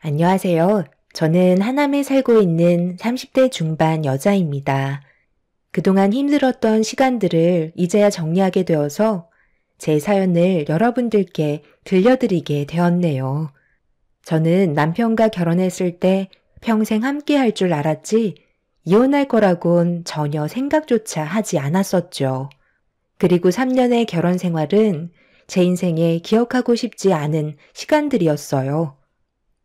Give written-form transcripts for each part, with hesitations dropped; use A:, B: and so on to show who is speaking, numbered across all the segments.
A: 안녕하세요. 저는 하남에 살고 있는 30대 중반 여자입니다. 그동안 힘들었던 시간들을 이제야 정리하게 되어서 제 사연을 여러분들께 들려드리게 되었네요. 저는 남편과 결혼했을 때 평생 함께 할 줄 알았지 이혼할 거라곤 전혀 생각조차 하지 않았었죠. 그리고 3년의 결혼 생활은 제 인생에 기억하고 싶지 않은 시간들이었어요.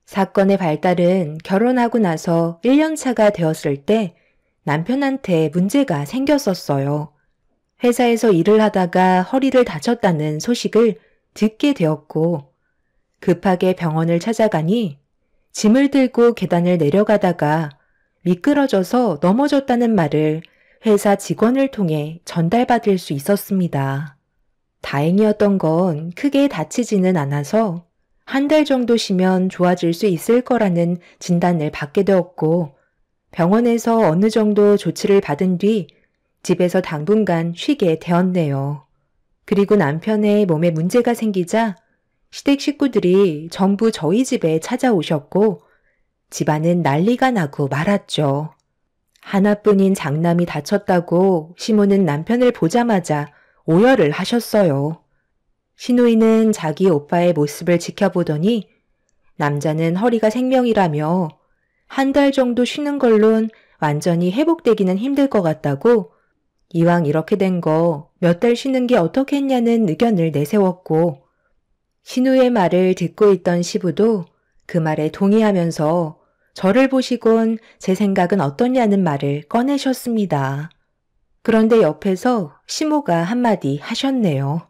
A: 사건의 발달은 결혼하고 나서 1년 차가 되었을 때 남편한테 문제가 생겼었어요. 회사에서 일을 하다가 허리를 다쳤다는 소식을 듣게 되었고 급하게 병원을 찾아가니 짐을 들고 계단을 내려가다가 미끄러져서 넘어졌다는 말을 회사 직원을 통해 전달받을 수 있었습니다. 다행이었던 건 크게 다치지는 않아서 한 달 정도 쉬면 좋아질 수 있을 거라는 진단을 받게 되었고 병원에서 어느 정도 조치를 받은 뒤 집에서 당분간 쉬게 되었네요. 그리고 남편의 몸에 문제가 생기자 시댁 식구들이 전부 저희 집에 찾아오셨고 집안은 난리가 나고 말았죠. 하나뿐인 장남이 다쳤다고 시모는 남편을 보자마자 오열을 하셨어요. 시누이는 자기 오빠의 모습을 지켜보더니 남자는 허리가 생명이라며 한 달 정도 쉬는 걸론 완전히 회복되기는 힘들 것 같다고 이왕 이렇게 된 거 몇 달 쉬는 게 어떻겠냐는 의견을 내세웠고 시누이의 말을 듣고 있던 시부도 그 말에 동의하면서 저를 보시곤 제 생각은 어떠냐는 말을 꺼내셨습니다. 그런데 옆에서 시모가 한마디 하셨네요.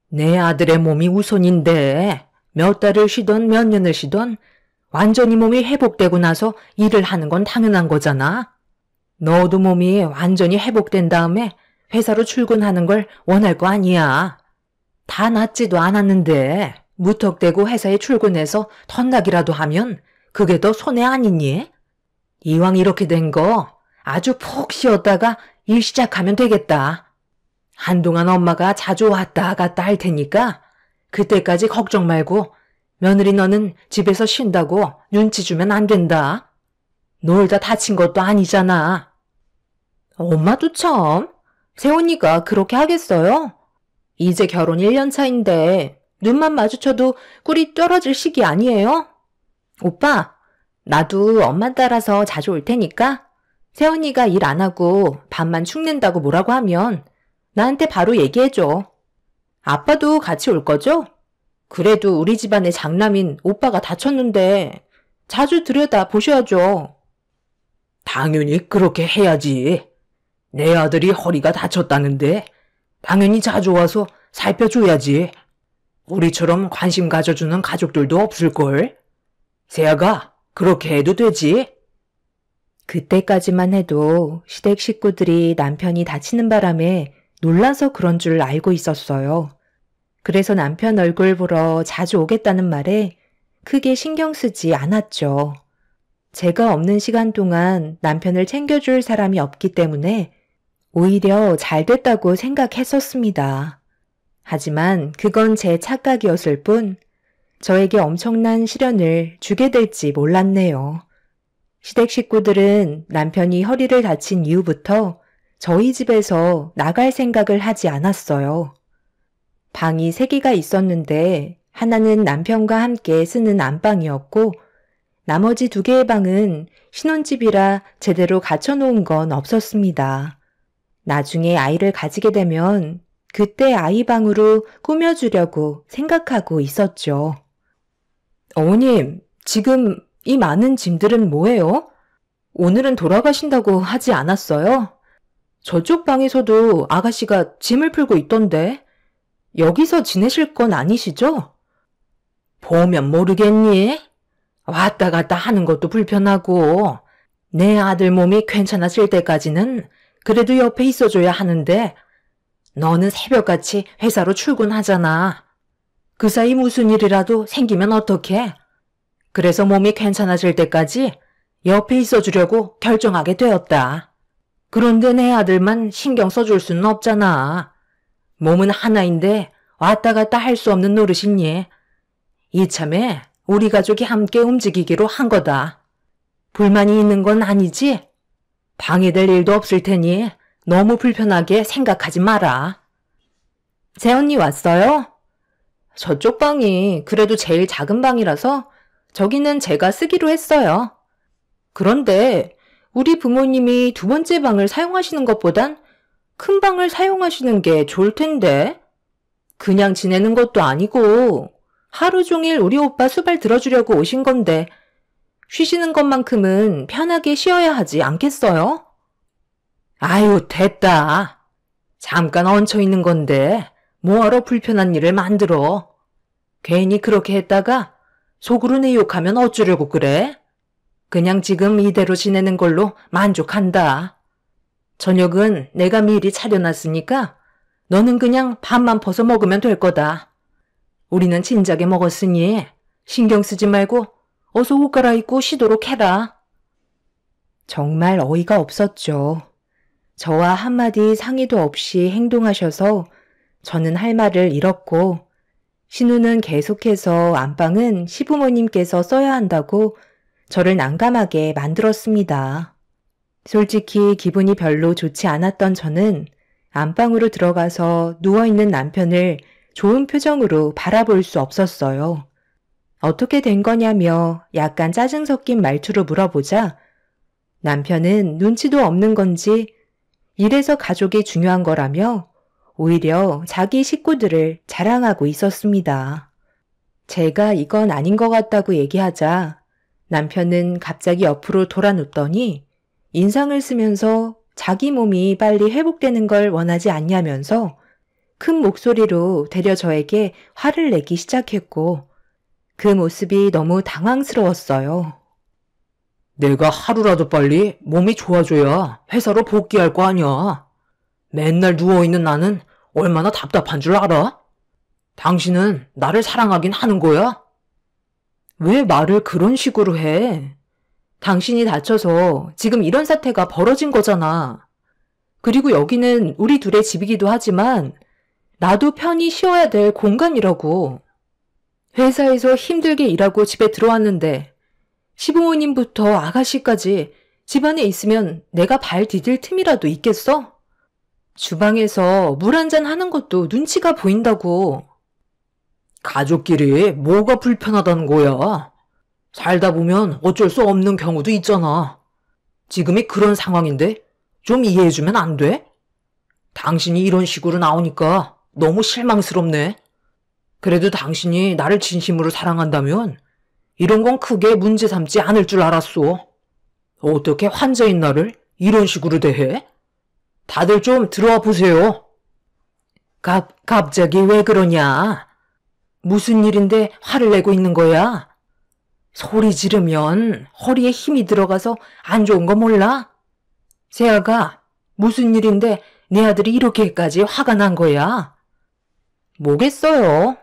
B: 내 아들의 몸이 우선인데 몇 달을 쉬던 몇 년을 쉬던 완전히 몸이 회복되고 나서 일을 하는 건 당연한 거잖아. 너도 몸이 완전히 회복된 다음에 회사로 출근하는 걸 원할 거 아니야. 다 낫지도 않았는데 무턱대고 회사에 출근해서 턴나기라도 하면 그게 더 손해 아니니? 이왕 이렇게 된 거 아주 푹 쉬었다가 일 시작하면 되겠다. 한동안 엄마가 자주 왔다 갔다 할 테니까 그때까지 걱정 말고 며느리 너는 집에서 쉰다고 눈치 주면 안 된다. 놀다 다친 것도 아니잖아.
A: 엄마도 참, 새언니가 그렇게 하겠어요? 이제 결혼 1년 차인데 눈만 마주쳐도 꿀이 떨어질 시기 아니에요? 오빠, 나도 엄마 따라서 자주 올 테니까 새언니가 일 안 하고 밥만 축낸다고 뭐라고 하면 나한테 바로 얘기해줘. 아빠도 같이 올 거죠? 그래도 우리 집안의 장남인 오빠가 다쳤는데 자주 들여다 보셔야죠.
B: 당연히 그렇게 해야지. 내 아들이 허리가 다쳤다는데 당연히 자주 와서 살펴줘야지. 우리처럼 관심 가져주는 가족들도 없을걸. 세아가 그렇게 해도 되지.
A: 그때까지만 해도 시댁 식구들이 남편이 다치는 바람에 놀라서 그런 줄 알고 있었어요. 그래서 남편 얼굴 보러 자주 오겠다는 말에 크게 신경 쓰지 않았죠. 제가 없는 시간 동안 남편을 챙겨줄 사람이 없기 때문에 오히려 잘 됐다고 생각했었습니다. 하지만 그건 제 착각이었을 뿐 저에게 엄청난 시련을 주게 될지 몰랐네요. 시댁 식구들은 남편이 허리를 다친 이후부터 저희 집에서 나갈 생각을 하지 않았어요. 방이 3개가 있었는데 하나는 남편과 함께 쓰는 안방이었고 나머지 2개의 방은 신혼집이라 제대로 갖춰놓은 건 없었습니다. 나중에 아이를 가지게 되면 그때 아이 방으로 꾸며주려고 생각하고 있었죠. 어머님, 지금 이 많은 짐들은 뭐예요? 오늘은 돌아가신다고 하지 않았어요? 저쪽 방에서도 아가씨가 짐을 풀고 있던데 여기서 지내실 건 아니시죠?
B: 보면 모르겠니? 왔다 갔다 하는 것도 불편하고 내 아들 몸이 괜찮아질 때까지는 그래도 옆에 있어줘야 하는데 너는 새벽같이 회사로 출근하잖아. 그 사이 무슨 일이라도 생기면 어떡해? 그래서 몸이 괜찮아질 때까지 옆에 있어주려고 결정하게 되었다. 그런데 내 아들만 신경 써줄 수는 없잖아. 몸은 하나인데 왔다 갔다 할 수 없는 노릇이니. 이참에 우리 가족이 함께 움직이기로 한 거다. 불만이 있는 건 아니지? 방해될 일도 없을 테니 너무 불편하게 생각하지 마라.
A: 새언니 왔어요? 저쪽 방이 그래도 제일 작은 방이라서 저기는 제가 쓰기로 했어요. 그런데 우리 부모님이 두 번째 방을 사용하시는 것보단 큰 방을 사용하시는 게 좋을 텐데. 그냥 지내는 것도 아니고 하루 종일 우리 오빠 수발 들어주려고 오신 건데 쉬시는 것만큼은 편하게 쉬어야 하지 않겠어요?
B: 아유, 됐다. 잠깐 얹혀 있는 건데 뭐하러 불편한 일을 만들어. 괜히 그렇게 했다가 속으로 내 욕하면 어쩌려고 그래? 그냥 지금 이대로 지내는 걸로 만족한다. 저녁은 내가 미리 차려놨으니까 너는 그냥 밥만 퍼서 먹으면 될 거다. 우리는 진작에 먹었으니 신경 쓰지 말고 어서 옷 갈아입고 쉬도록 해라.
A: 정말 어이가 없었죠. 저와 한마디 상의도 없이 행동하셔서 저는 할 말을 잃었고 신우는 계속해서 안방은 시부모님께서 써야 한다고 저를 난감하게 만들었습니다. 솔직히 기분이 별로 좋지 않았던 저는 안방으로 들어가서 누워있는 남편을 좋은 표정으로 바라볼 수 없었어요. 어떻게 된 거냐며 약간 짜증 섞인 말투로 물어보자 남편은 눈치도 없는 건지 이래서 가족이 중요한 거라며 오히려 자기 식구들을 자랑하고 있었습니다. 제가 이건 아닌 것 같다고 얘기하자 남편은 갑자기 옆으로 돌아 눕더니 인상을 쓰면서 자기 몸이 빨리 회복되는 걸 원하지 않냐면서 큰 목소리로 되려 저에게 화를 내기 시작했고 그 모습이 너무 당황스러웠어요.
B: 내가 하루라도 빨리 몸이 좋아져야 회사로 복귀할 거 아니야. 맨날 누워있는 나는 얼마나 답답한 줄 알아? 당신은 나를 사랑하긴 하는 거야?
A: 왜 말을 그런 식으로 해? 당신이 다쳐서 지금 이런 사태가 벌어진 거잖아. 그리고 여기는 우리 둘의 집이기도 하지만 나도 편히 쉬어야 될 공간이라고. 회사에서 힘들게 일하고 집에 들어왔는데 시부모님부터 아가씨까지 집안에 있으면 내가 발 디딜 틈이라도 있겠어? 주방에서 물 한잔 하는 것도 눈치가 보인다고.
B: 가족끼리 뭐가 불편하다는 거야? 살다 보면 어쩔 수 없는 경우도 있잖아. 지금이 그런 상황인데 좀 이해해주면 안 돼? 당신이 이런 식으로 나오니까 너무 실망스럽네. 그래도 당신이 나를 진심으로 사랑한다면 이런 건 크게 문제 삼지 않을 줄 알았어. 어떻게 환자인 나를 이런 식으로 대해? 다들 좀 들어와 보세요. 갑자기 왜 그러냐? 무슨 일인데 화를 내고 있는 거야? 소리 지르면 허리에 힘이 들어가서 안 좋은 거 몰라? 세아가 무슨 일인데 내 아들이 이렇게까지 화가 난 거야? 뭐겠어요?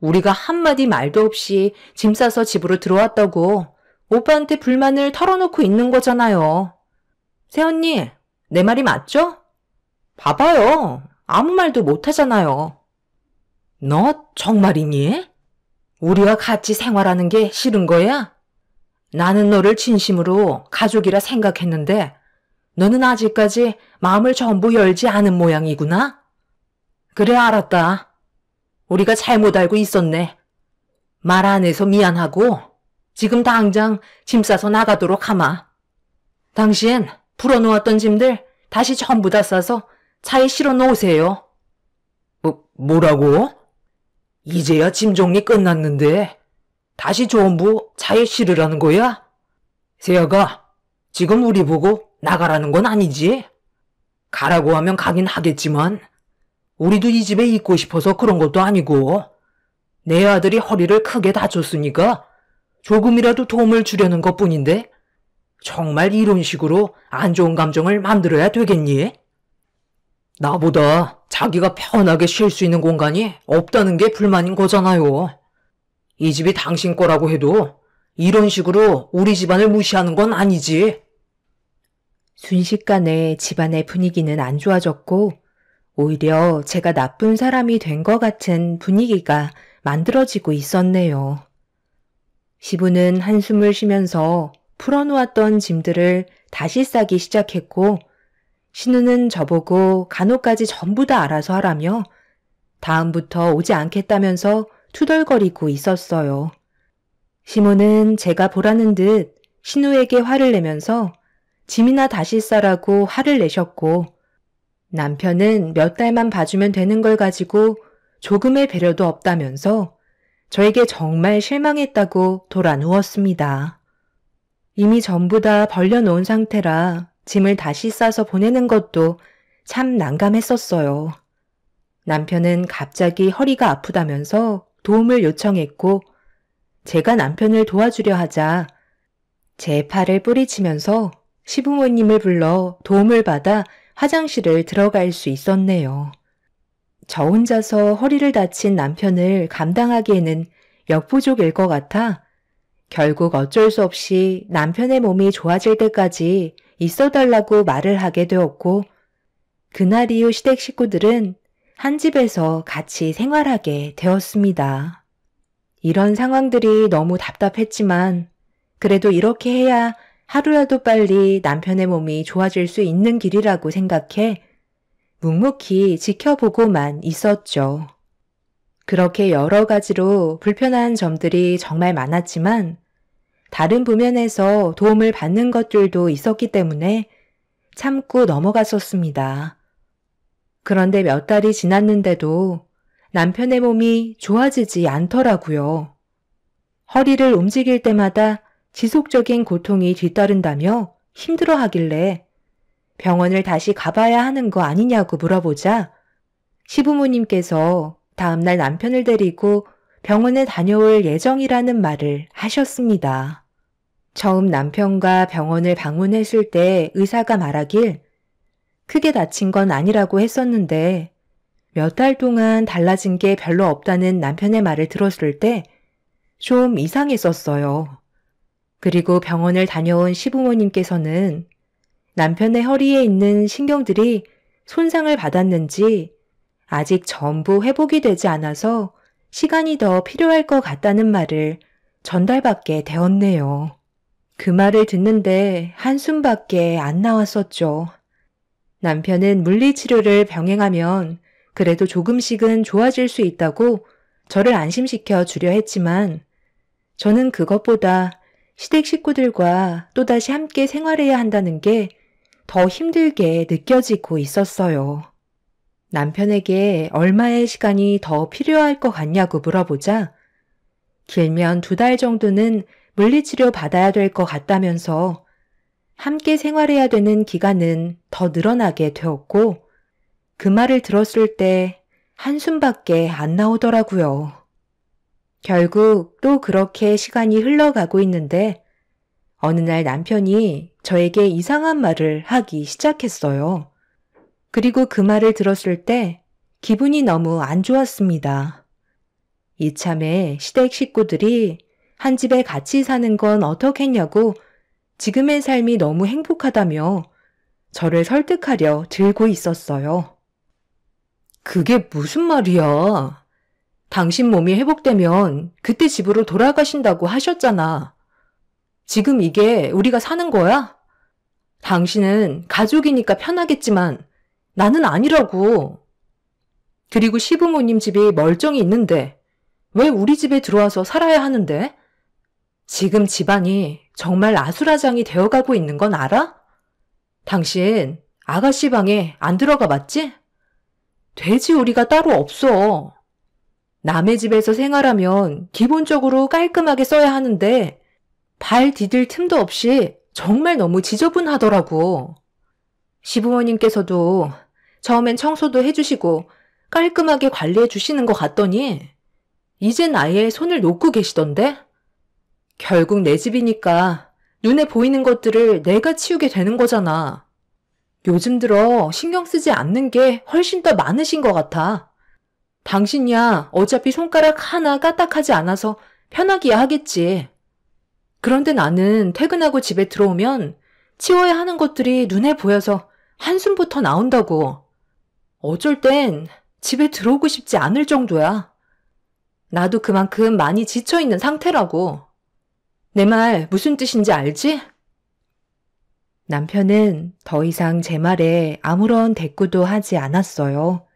B: 우리가 한마디 말도 없이 짐 싸서 집으로 들어왔다고 오빠한테 불만을 털어놓고 있는 거잖아요. 새언니, 내 말이 맞죠? 봐봐요. 아무 말도 못하잖아요. 너 정말이니? 우리와 같이 생활하는 게 싫은 거야? 나는 너를 진심으로 가족이라 생각했는데 너는 아직까지 마음을 전부 열지 않은 모양이구나? 그래, 알았다. 우리가 잘못 알고 있었네. 말 안 해서 미안하고 지금 당장 짐 싸서 나가도록 하마. 당신 풀어놓았던 짐들 다시 전부 다 싸서 차에 실어 놓으세요. 뭐라고? 이제야 짐 정리 끝났는데 다시 전부 차에 실으라는 거야? 세아가 지금 우리 보고 나가라는 건 아니지? 가라고 하면 가긴 하겠지만 우리도 이 집에 있고 싶어서 그런 것도 아니고 내 아들이 허리를 크게 다쳤으니까 조금이라도 도움을 주려는 것뿐인데 정말 이런 식으로 안 좋은 감정을 만들어야 되겠니? 나보다 자기가 편하게 쉴 수 있는 공간이 없다는 게 불만인 거잖아요. 이 집이 당신 거라고 해도 이런 식으로 우리 집안을 무시하는 건 아니지.
A: 순식간에 집안의 분위기는 안 좋아졌고 오히려 제가 나쁜 사람이 된 것 같은 분위기가 만들어지고 있었네요. 시부는 한숨을 쉬면서 풀어놓았던 짐들을 다시 싸기 시작했고, 신우는 저보고 간호까지 전부 다 알아서 하라며 다음부터 오지 않겠다면서 투덜거리고 있었어요. 시모는 제가 보라는 듯 신우에게 화를 내면서 짐이나 다시 싸라고 화를 내셨고, 남편은 몇 달만 봐주면 되는 걸 가지고 조금의 배려도 없다면서 저에게 정말 실망했다고 돌아누웠습니다. 이미 전부 다 벌려놓은 상태라 짐을 다시 싸서 보내는 것도 참 난감했었어요. 남편은 갑자기 허리가 아프다면서 도움을 요청했고, 제가 남편을 도와주려 하자 제 팔을 뿌리치면서 시부모님을 불러 도움을 받아 화장실을 들어갈 수 있었네요. 저 혼자서 허리를 다친 남편을 감당하기에는 역부족일 것 같아 결국 어쩔 수 없이 남편의 몸이 좋아질 때까지 있어달라고 말을 하게 되었고, 그날 이후 시댁 식구들은 한 집에서 같이 생활하게 되었습니다. 이런 상황들이 너무 답답했지만 그래도 이렇게 해야 하루라도 빨리 남편의 몸이 좋아질 수 있는 길이라고 생각해 묵묵히 지켜보고만 있었죠. 그렇게 여러 가지로 불편한 점들이 정말 많았지만 다른 부면에서 도움을 받는 것들도 있었기 때문에 참고 넘어갔었습니다. 그런데 몇 달이 지났는데도 남편의 몸이 좋아지지 않더라고요. 허리를 움직일 때마다 지속적인 고통이 뒤따른다며 힘들어하길래 병원을 다시 가봐야 하는 거 아니냐고 물어보자 시부모님께서 다음날 남편을 데리고 병원에 다녀올 예정이라는 말을 하셨습니다. 처음 남편과 병원을 방문했을 때 의사가 말하길 크게 다친 건 아니라고 했었는데 몇 달 동안 달라진 게 별로 없다는 남편의 말을 들었을 때 좀 이상했었어요. 그리고 병원을 다녀온 시부모님께서는 남편의 허리에 있는 신경들이 손상을 받았는지 아직 전부 회복이 되지 않아서 시간이 더 필요할 것 같다는 말을 전달받게 되었네요. 그 말을 듣는데 한숨밖에 안 나왔었죠. 남편은 물리치료를 병행하면 그래도 조금씩은 좋아질 수 있다고 저를 안심시켜 주려 했지만 저는 그것보다 시댁 식구들과 또다시 함께 생활해야 한다는 게 더 힘들게 느껴지고 있었어요. 남편에게 얼마의 시간이 더 필요할 것 같냐고 물어보자 길면 2달 정도는 물리치료 받아야 될 것 같다면서 함께 생활해야 되는 기간은 더 늘어나게 되었고 그 말을 들었을 때 한숨밖에 안 나오더라고요. 결국 또 그렇게 시간이 흘러가고 있는데 어느 날 남편이 저에게 이상한 말을 하기 시작했어요. 그리고 그 말을 들었을 때 기분이 너무 안 좋았습니다. 이참에 시댁 식구들이 한 집에 같이 사는 건 어떻겠냐고 지금의 삶이 너무 행복하다며 저를 설득하려 들고 있었어요. 그게 무슨 말이야? 당신 몸이 회복되면 그때 집으로 돌아가신다고 하셨잖아. 지금 이게 우리가 사는 거야? 당신은 가족이니까 편하겠지만 나는 아니라고. 그리고 시부모님 집이 멀쩡히 있는데 왜 우리 집에 들어와서 살아야 하는데? 지금 집안이 정말 아수라장이 되어가고 있는 건 알아? 당신 아가씨 방에 안 들어가 봤지? 돼지우리가 따로 없어. 남의 집에서 생활하면 기본적으로 깔끔하게 써야 하는데 발 디딜 틈도 없이 정말 너무 지저분하더라고. 시부모님께서도 처음엔 청소도 해주시고 깔끔하게 관리해 주시는 것 같더니 이젠 아예 손을 놓고 계시던데? 결국 내 집이니까 눈에 보이는 것들을 내가 치우게 되는 거잖아. 요즘 들어 신경 쓰지 않는 게 훨씬 더 많으신 것 같아. 당신이야 어차피 손가락 하나 까딱하지 않아서 편하기야 하겠지. 그런데 나는 퇴근하고 집에 들어오면 치워야 하는 것들이 눈에 보여서 한숨부터 나온다고. 어쩔 땐 집에 들어오고 싶지 않을 정도야. 나도 그만큼 많이 지쳐있는 상태라고.
B: 내 말 무슨 뜻인지 알지?
A: 남편은 더 이상 제 말에 아무런 대꾸도 하지 않았어요.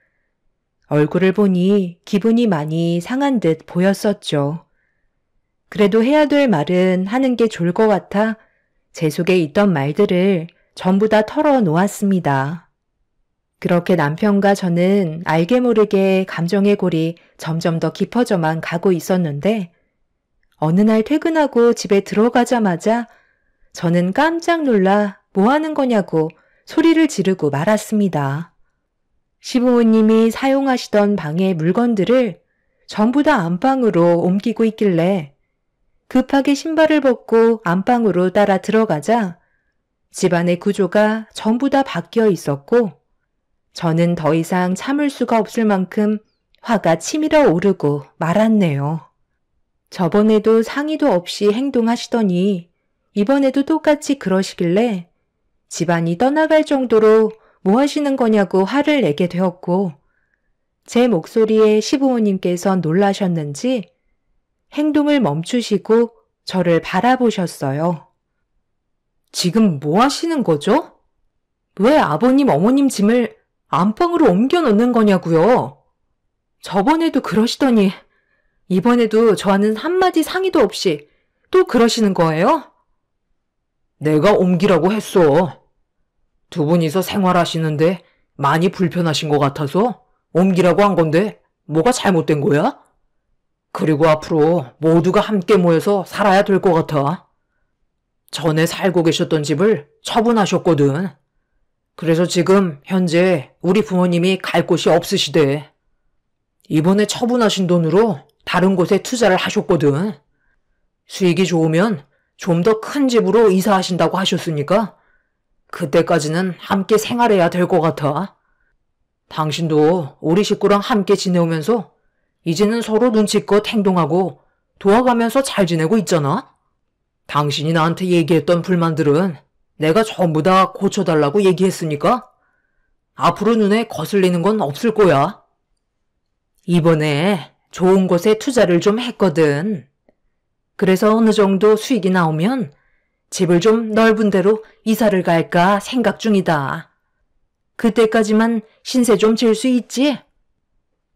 A: 얼굴을 보니 기분이 많이 상한 듯 보였었죠. 그래도 해야 될 말은 하는 게 좋을 것 같아 제 속에 있던 말들을 전부 다 털어놓았습니다. 그렇게 남편과 저는 알게 모르게 감정의 골이 점점 더 깊어져만 가고 있었는데 어느 날 퇴근하고 집에 들어가자마자 저는 깜짝 놀라 뭐 하는 거냐고 소리를 지르고 말았습니다. 시부모님이 사용하시던 방의 물건들을 전부 다 안방으로 옮기고 있길래 급하게 신발을 벗고 안방으로 따라 들어가자 집안의 구조가 전부 다 바뀌어 있었고 저는 더 이상 참을 수가 없을 만큼 화가 치밀어 오르고 말았네요. 저번에도 상의도 없이 행동하시더니 이번에도 똑같이 그러시길래 집안이 떠나갈 정도로 뭐 하시는 거냐고 화를 내게 되었고 제 목소리에 시부모님께서 놀라셨는지 행동을 멈추시고 저를 바라보셨어요.
B: 지금 뭐 하시는 거죠? 왜 아버님, 어머님 짐을 안방으로 옮겨 놓는 거냐고요? 저번에도 그러시더니 이번에도 저와는 한마디 상의도 없이 또 그러시는 거예요? 내가 옮기라고 했어. 두 분이서 생활하시는데 많이 불편하신 것 같아서 옮기라고 한 건데 뭐가 잘못된 거야? 그리고 앞으로 모두가 함께 모여서 살아야 될 것 같아. 전에 살고 계셨던 집을 처분하셨거든. 그래서 지금 현재 우리 부모님이 갈 곳이 없으시대. 이번에 처분하신 돈으로 다른 곳에 투자를 하셨거든. 수익이 좋으면 좀 더 큰 집으로 이사하신다고 하셨으니까 그때까지는 함께 생활해야 될 것 같아. 당신도 우리 식구랑 함께 지내오면서 이제는 서로 눈치껏 행동하고 도와가면서 잘 지내고 있잖아. 당신이 나한테 얘기했던 불만들은 내가 전부 다 고쳐달라고 얘기했으니까 앞으로 눈에 거슬리는 건 없을 거야. 이번에 좋은 곳에 투자를 좀 했거든. 그래서 어느 정도 수익이 나오면 집을 좀 넓은 데로 이사를 갈까 생각 중이다. 그때까지만 신세 좀 질 수 있지?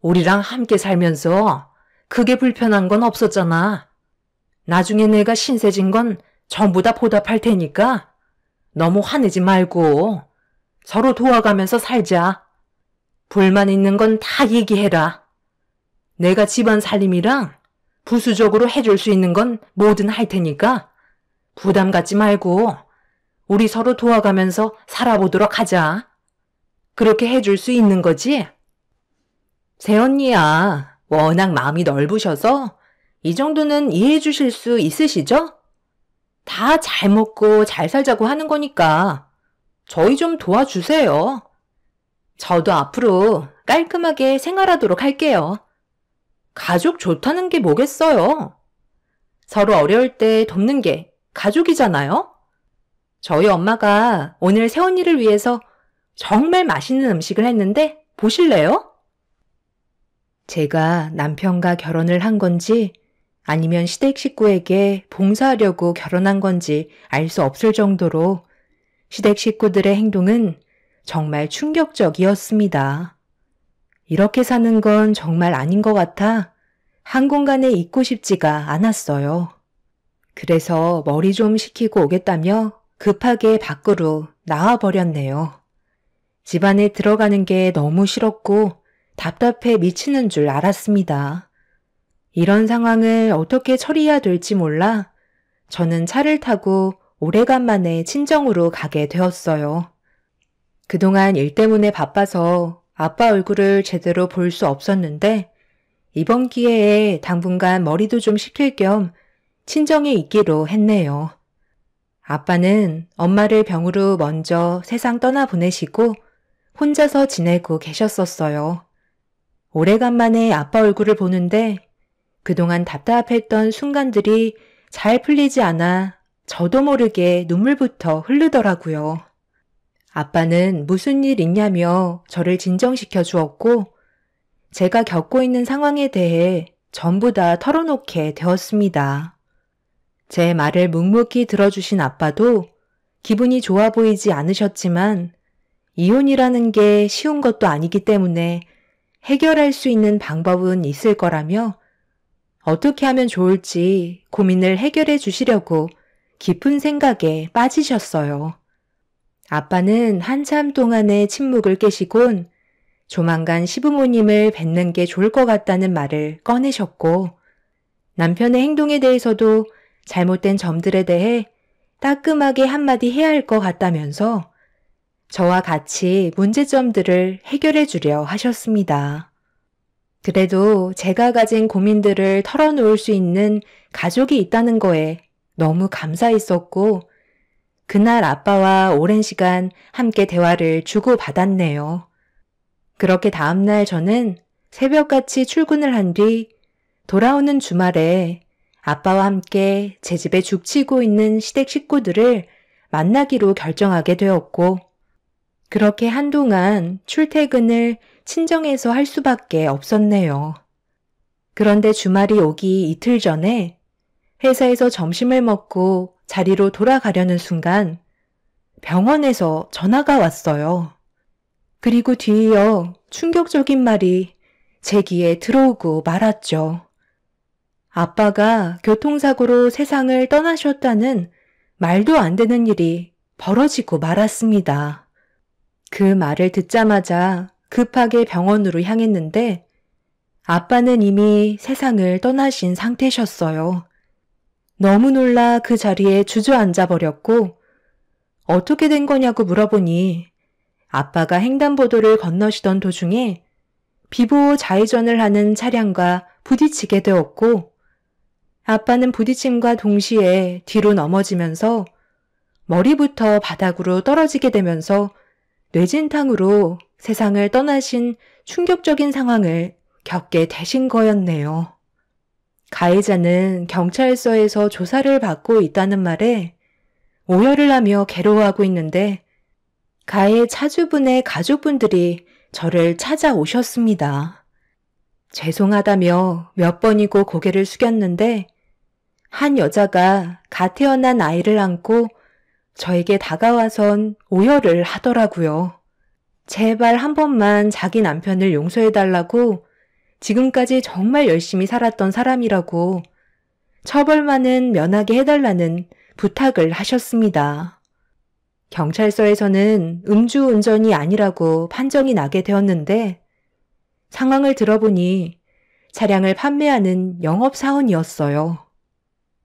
B: 우리랑 함께 살면서 크게 불편한 건 없었잖아. 나중에 내가 신세 진 건 전부 다 보답할 테니까 너무 화내지 말고 서로 도와가면서 살자. 불만 있는 건 다 얘기해라. 내가 집안 살림이랑 부수적으로 해줄 수 있는 건 뭐든 할 테니까 부담 갖지 말고 우리 서로 도와가면서 살아보도록 하자. 그렇게 해줄 수 있는 거지? 새언니야, 워낙 마음이 넓으셔서 이 정도는 이해해 주실 수 있으시죠? 다 잘 먹고 잘 살자고 하는 거니까 저희 좀 도와주세요. 저도 앞으로 깔끔하게 생활하도록 할게요. 가족 좋다는 게 뭐겠어요? 서로 어려울 때 돕는 게 가족이잖아요? 저희 엄마가 오늘 새언니를 위해서 정말 맛있는 음식을 했는데 보실래요? 제가 남편과 결혼을 한 건지 아니면 시댁 식구에게 봉사하려고 결혼한 건지 알 수 없을 정도로 시댁 식구들의 행동은 정말 충격적이었습니다. 이렇게 사는 건 정말 아닌 것 같아 한 공간에 있고 싶지가 않았어요. 그래서 머리 좀 식히고 오겠다며 급하게 밖으로 나와버렸네요. 집안에 들어가는 게 너무 싫었고 답답해 미치는 줄 알았습니다. 이런 상황을 어떻게 처리해야 될지 몰라 저는 차를 타고 오래간만에 친정으로 가게 되었어요. 그동안 일 때문에 바빠서 아빠 얼굴을 제대로 볼 수 없었는데 이번 기회에 당분간 머리도 좀 식힐 겸 친정에 있기로 했네요. 아빠는 엄마를 병으로 먼저 세상 떠나보내시고 혼자서 지내고 계셨었어요. 오래간만에 아빠 얼굴을 보는데 그동안 답답했던 순간들이 잘 풀리지 않아 저도 모르게 눈물부터 흐르더라고요. 아빠는 무슨 일 있냐며 저를 진정시켜 주었고 제가 겪고 있는 상황에 대해 전부 다 털어놓게 되었습니다.
A: 제 말을 묵묵히 들어주신 아빠도 기분이 좋아 보이지 않으셨지만 이혼이라는 게 쉬운 것도 아니기 때문에 해결할 수 있는 방법은 있을 거라며 어떻게 하면 좋을지 고민을 해결해 주시려고 깊은 생각에 빠지셨어요. 아빠는 한참 동안의 침묵을 깨시곤 조만간 시부모님을 뵙는 게 좋을 것 같다는 말을 꺼내셨고 남편의 행동에 대해서도 잘못된 점들에 대해 따끔하게 한마디 해야 할 것 같다면서 저와 같이 문제점들을 해결해 주려 하셨습니다. 그래도 제가 가진 고민들을 털어놓을 수 있는 가족이 있다는 거에 너무 감사했었고 그날 아빠와 오랜 시간 함께 대화를 주고받았네요. 그렇게 다음날 저는 새벽같이 출근을 한 뒤 돌아오는 주말에 아빠와 함께 제 집에 죽치고 있는 시댁 식구들을 만나기로 결정하게 되었고 그렇게 한동안 출퇴근을 친정에서 할 수밖에 없었네요. 그런데 주말이 오기 이틀 전에 회사에서 점심을 먹고 자리로 돌아가려는 순간 병원에서 전화가 왔어요. 그리고 뒤이어 충격적인 말이 제 귀에 들어오고 말았죠. 아빠가 교통사고로 세상을 떠나셨다는 말도 안 되는 일이 벌어지고 말았습니다. 그 말을 듣자마자 급하게 병원으로 향했는데 아빠는 이미 세상을 떠나신 상태셨어요. 너무 놀라 그 자리에 주저앉아 버렸고 어떻게 된 거냐고 물어보니 아빠가 횡단보도를 건너시던 도중에 비보호 좌회전을 하는 차량과 부딪히게 되었고 아빠는 부딪힘과 동시에 뒤로 넘어지면서 머리부터 바닥으로 떨어지게 되면서 뇌진탕으로 세상을 떠나신 충격적인 상황을 겪게 되신 거였네요. 가해자는 경찰서에서 조사를 받고 있다는 말에 오열을 하며 괴로워하고 있는데 가해 차주분의 가족분들이 저를 찾아오셨습니다. 죄송하다며 몇 번이고 고개를 숙였는데 한 여자가 갓 태어난 아이를 안고 저에게 다가와선 오열을 하더라고요. 제발 한 번만 자기 남편을 용서해달라고 지금까지 정말 열심히 살았던 사람이라고 처벌만은 면하게 해달라는 부탁을 하셨습니다. 경찰서에서는 음주운전이 아니라고 판정이 나게 되었는데 상황을 들어보니 차량을 판매하는 영업사원이었어요.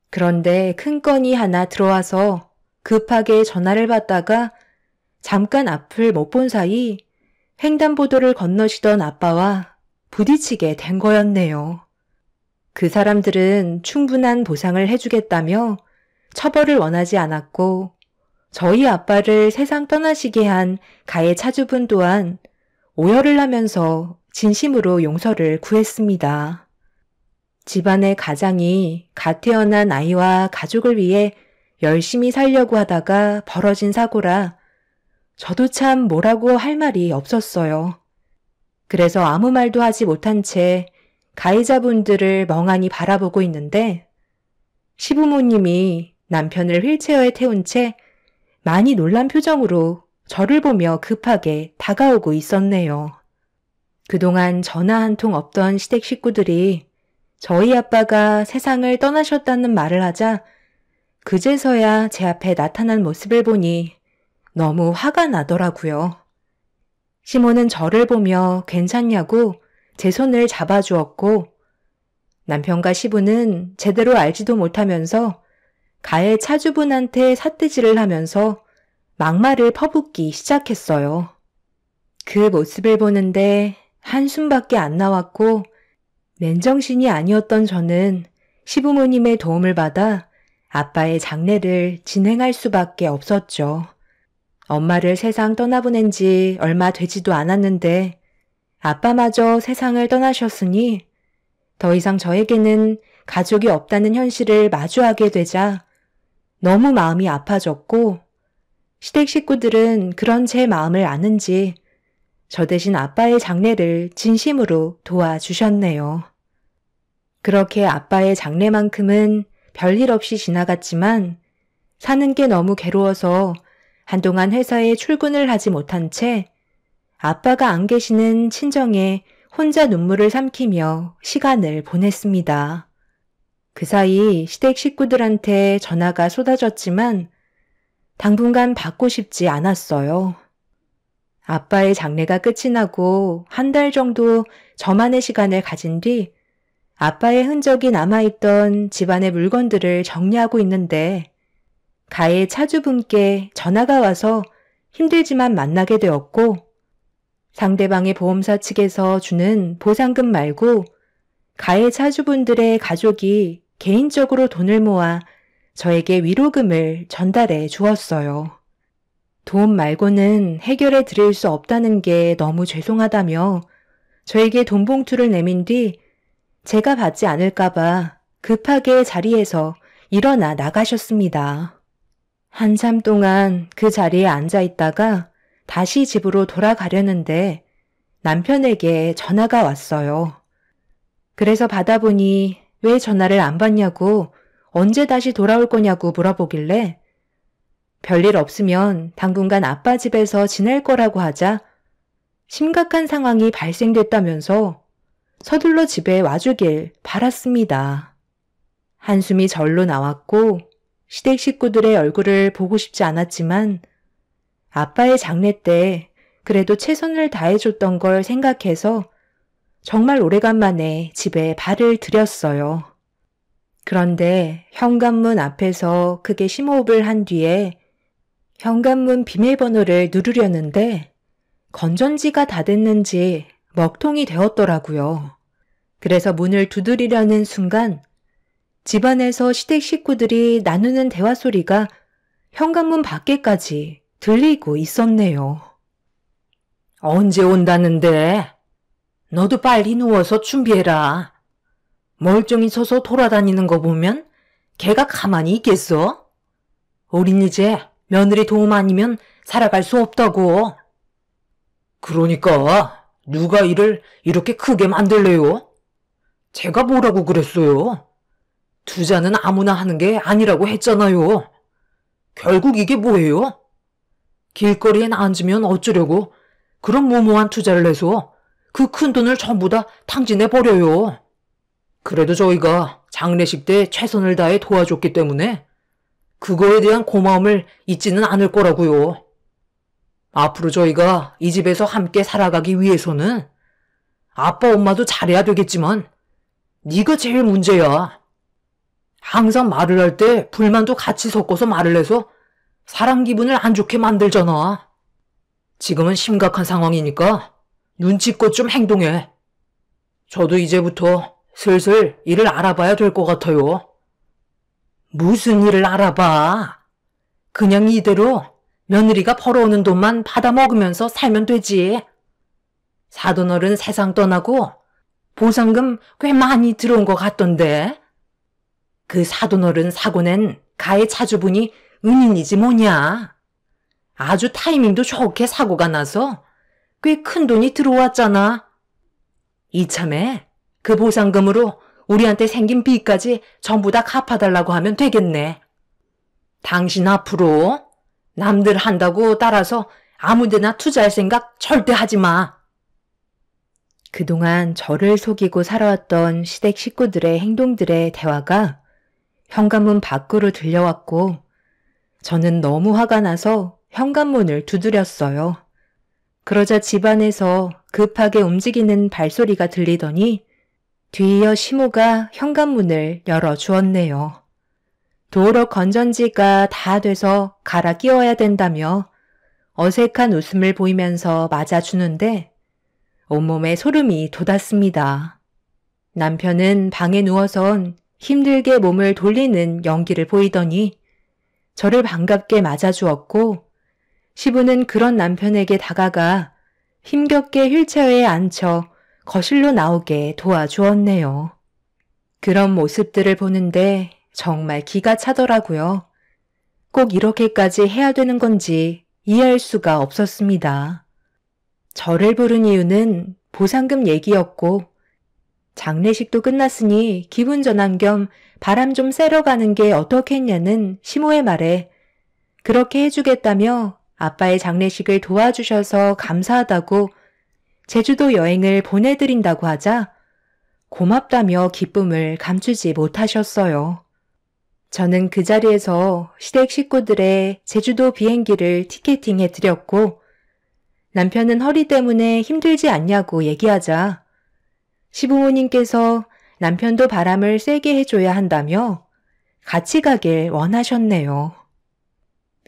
A: 그런데 큰 건이 하나 들어와서 급하게 전화를 받다가 잠깐 앞을 못 본 사이 횡단보도를 건너시던 아빠와 부딪히게 된 거였네요. 그 사람들은 충분한 보상을 해주겠다며 처벌을 원하지 않았고 저희 아빠를 세상 떠나시게 한 가해 차주분 또한 오열을 하면서 진심으로 용서를 구했습니다. 집안의 가장이 갓 태어난 아이와 가족을 위해 열심히 살려고 하다가 벌어진 사고라 저도 참 뭐라고 할 말이 없었어요. 그래서 아무 말도 하지 못한 채 가해자분들을 멍하니 바라보고 있는데 시부모님이 남편을 휠체어에 태운 채 많이 놀란 표정으로 저를 보며 급하게 다가오고 있었네요. 그동안 전화 한 통 없던 시댁 식구들이 저희 아빠가 세상을 떠나셨다는 말을 하자 그제서야 제 앞에 나타난 모습을 보니 너무 화가 나더라고요. 시모는 저를 보며 괜찮냐고 제 손을 잡아주었고 남편과 시부는 제대로 알지도 못하면서 가해 차주분한테 삿대질을 하면서 막말을 퍼붓기 시작했어요. 그 모습을 보는데 한숨밖에 안 나왔고 맨정신이 아니었던 저는 시부모님의 도움을 받아 아빠의 장례를 진행할 수밖에 없었죠. 엄마를 세상 떠나보낸 지 얼마 되지도 않았는데 아빠마저 세상을 떠나셨으니 더 이상 저에게는 가족이 없다는 현실을 마주하게 되자 너무 마음이 아파졌고 시댁 식구들은 그런 제 마음을 아는지 저 대신 아빠의 장례를 진심으로 도와주셨네요. 그렇게 아빠의 장례만큼은 별일 없이 지나갔지만 사는 게 너무 괴로워서 한동안 회사에 출근을 하지 못한 채 아빠가 안 계시는 친정에 혼자 눈물을 삼키며 시간을 보냈습니다. 그 사이 시댁 식구들한테 전화가 쏟아졌지만 당분간 받고 싶지 않았어요. 아빠의 장례가 끝이 나고 한 달 정도 저만의 시간을 가진 뒤 아빠의 흔적이 남아있던 집안의 물건들을 정리하고 있는데 가해 차주분께 전화가 와서 힘들지만 만나게 되었고 상대방의 보험사 측에서 주는 보상금 말고 가해 차주분들의 가족이 개인적으로 돈을 모아 저에게 위로금을 전달해 주었어요. 돈 말고는 해결해 드릴 수 없다는 게 너무 죄송하다며 저에게 돈 봉투를 내민 뒤 제가 받지 않을까봐 급하게 자리에서 일어나 나가셨습니다. 한참 동안 그 자리에 앉아 있다가 다시 집으로 돌아가려는데 남편에게 전화가 왔어요. 그래서 받아보니 왜 전화를 안 받냐고 언제 다시 돌아올 거냐고 물어보길래 별일 없으면 당분간 아빠 집에서 지낼 거라고 하자 심각한 상황이 발생됐다면서 서둘러 집에 와주길 바랐습니다. 한숨이 절로 나왔고 시댁 식구들의 얼굴을 보고 싶지 않았지만 아빠의 장례 때 그래도 최선을 다해줬던 걸 생각해서 정말 오래간만에 집에 발을 들였어요. 그런데 현관문 앞에서 크게 심호흡을 한 뒤에 현관문 비밀번호를 누르려는데 건전지가 다 됐는지 먹통이 되었더라고요. 그래서 문을 두드리려는 순간 집안에서 시댁 식구들이 나누는 대화 소리가 현관문 밖에까지 들리고 있었네요.
B: 언제 온다는데? 너도 빨리 누워서 준비해라. 멀쩡히 서서 돌아다니는 거 보면 걔가 가만히 있겠어? 우린 이제 며느리 도움 아니면 살아갈 수 없다고. 그러니까 누가 일을 이렇게 크게 만들래요? 제가 뭐라고 그랬어요? 투자는 아무나 하는 게 아니라고 했잖아요. 결국 이게 뭐예요? 길거리에 앉으면 어쩌려고 그런 무모한 투자를 해서 그 큰 돈을 전부 다 탕진해 버려요. 그래도 저희가 장례식 때 최선을 다해 도와줬기 때문에 그거에 대한 고마움을 잊지는 않을 거라고요. 앞으로 저희가 이 집에서 함께 살아가기 위해서는 아빠 엄마도 잘해야 되겠지만 네가 제일 문제야. 항상 말을 할 때 불만도 같이 섞어서 말을 해서 사람 기분을 안 좋게 만들잖아. 지금은 심각한 상황이니까 눈치껏 좀 행동해. 저도 이제부터 슬슬 일을 알아봐야 될 것 같아요. 무슨 일을 알아봐? 그냥 이대로 며느리가 벌어오는 돈만 받아먹으면서 살면 되지. 사돈어른 세상 떠나고 보상금 꽤 많이 들어온 것 같던데. 그 사돈어른 사고 낸 가해 차주분이 은인이지 뭐냐. 아주 타이밍도 좋게 사고가 나서 꽤 큰 돈이 들어왔잖아. 이참에 그 보상금으로 우리한테 생긴 빚까지 전부 다 갚아달라고 하면 되겠네. 당신 앞으로 남들 한다고 따라서 아무데나 투자할 생각 절대 하지 마.
A: 그동안 저를 속이고 살아왔던 시댁 식구들의 행동들의 대화가 현관문 밖으로 들려왔고 저는 너무 화가 나서 현관문을 두드렸어요. 그러자 집안에서 급하게 움직이는 발소리가 들리더니 뒤이어 시모가 현관문을 열어주었네요. 도로 건전지가 다 돼서 갈아 끼워야 된다며 어색한 웃음을 보이면서 맞아주는데 온몸에 소름이 돋았습니다. 남편은 방에 누워선 힘들게 몸을 돌리는 연기를 보이더니 저를 반갑게 맞아주었고 시부는 그런 남편에게 다가가 힘겹게 휠체어에 앉혀 거실로 나오게 도와주었네요. 그런 모습들을 보는데 정말 기가 차더라고요. 꼭 이렇게까지 해야 되는 건지 이해할 수가 없었습니다. 저를 부른 이유는 보상금 얘기였고 장례식도 끝났으니 기분 전환 겸 바람 좀 쐬러 가는 게 어떻겠냐는 시모의 말에 그렇게 해주겠다며 아빠의 장례식을 도와주셔서 감사하다고 제주도 여행을 보내드린다고 하자 고맙다며 기쁨을 감추지 못하셨어요. 저는 그 자리에서 시댁 식구들의 제주도 비행기를 티켓팅해 드렸고 남편은 허리 때문에 힘들지 않냐고 얘기하자 시부모님께서 남편도 바람을 쐬게 해줘야 한다며 같이 가길 원하셨네요.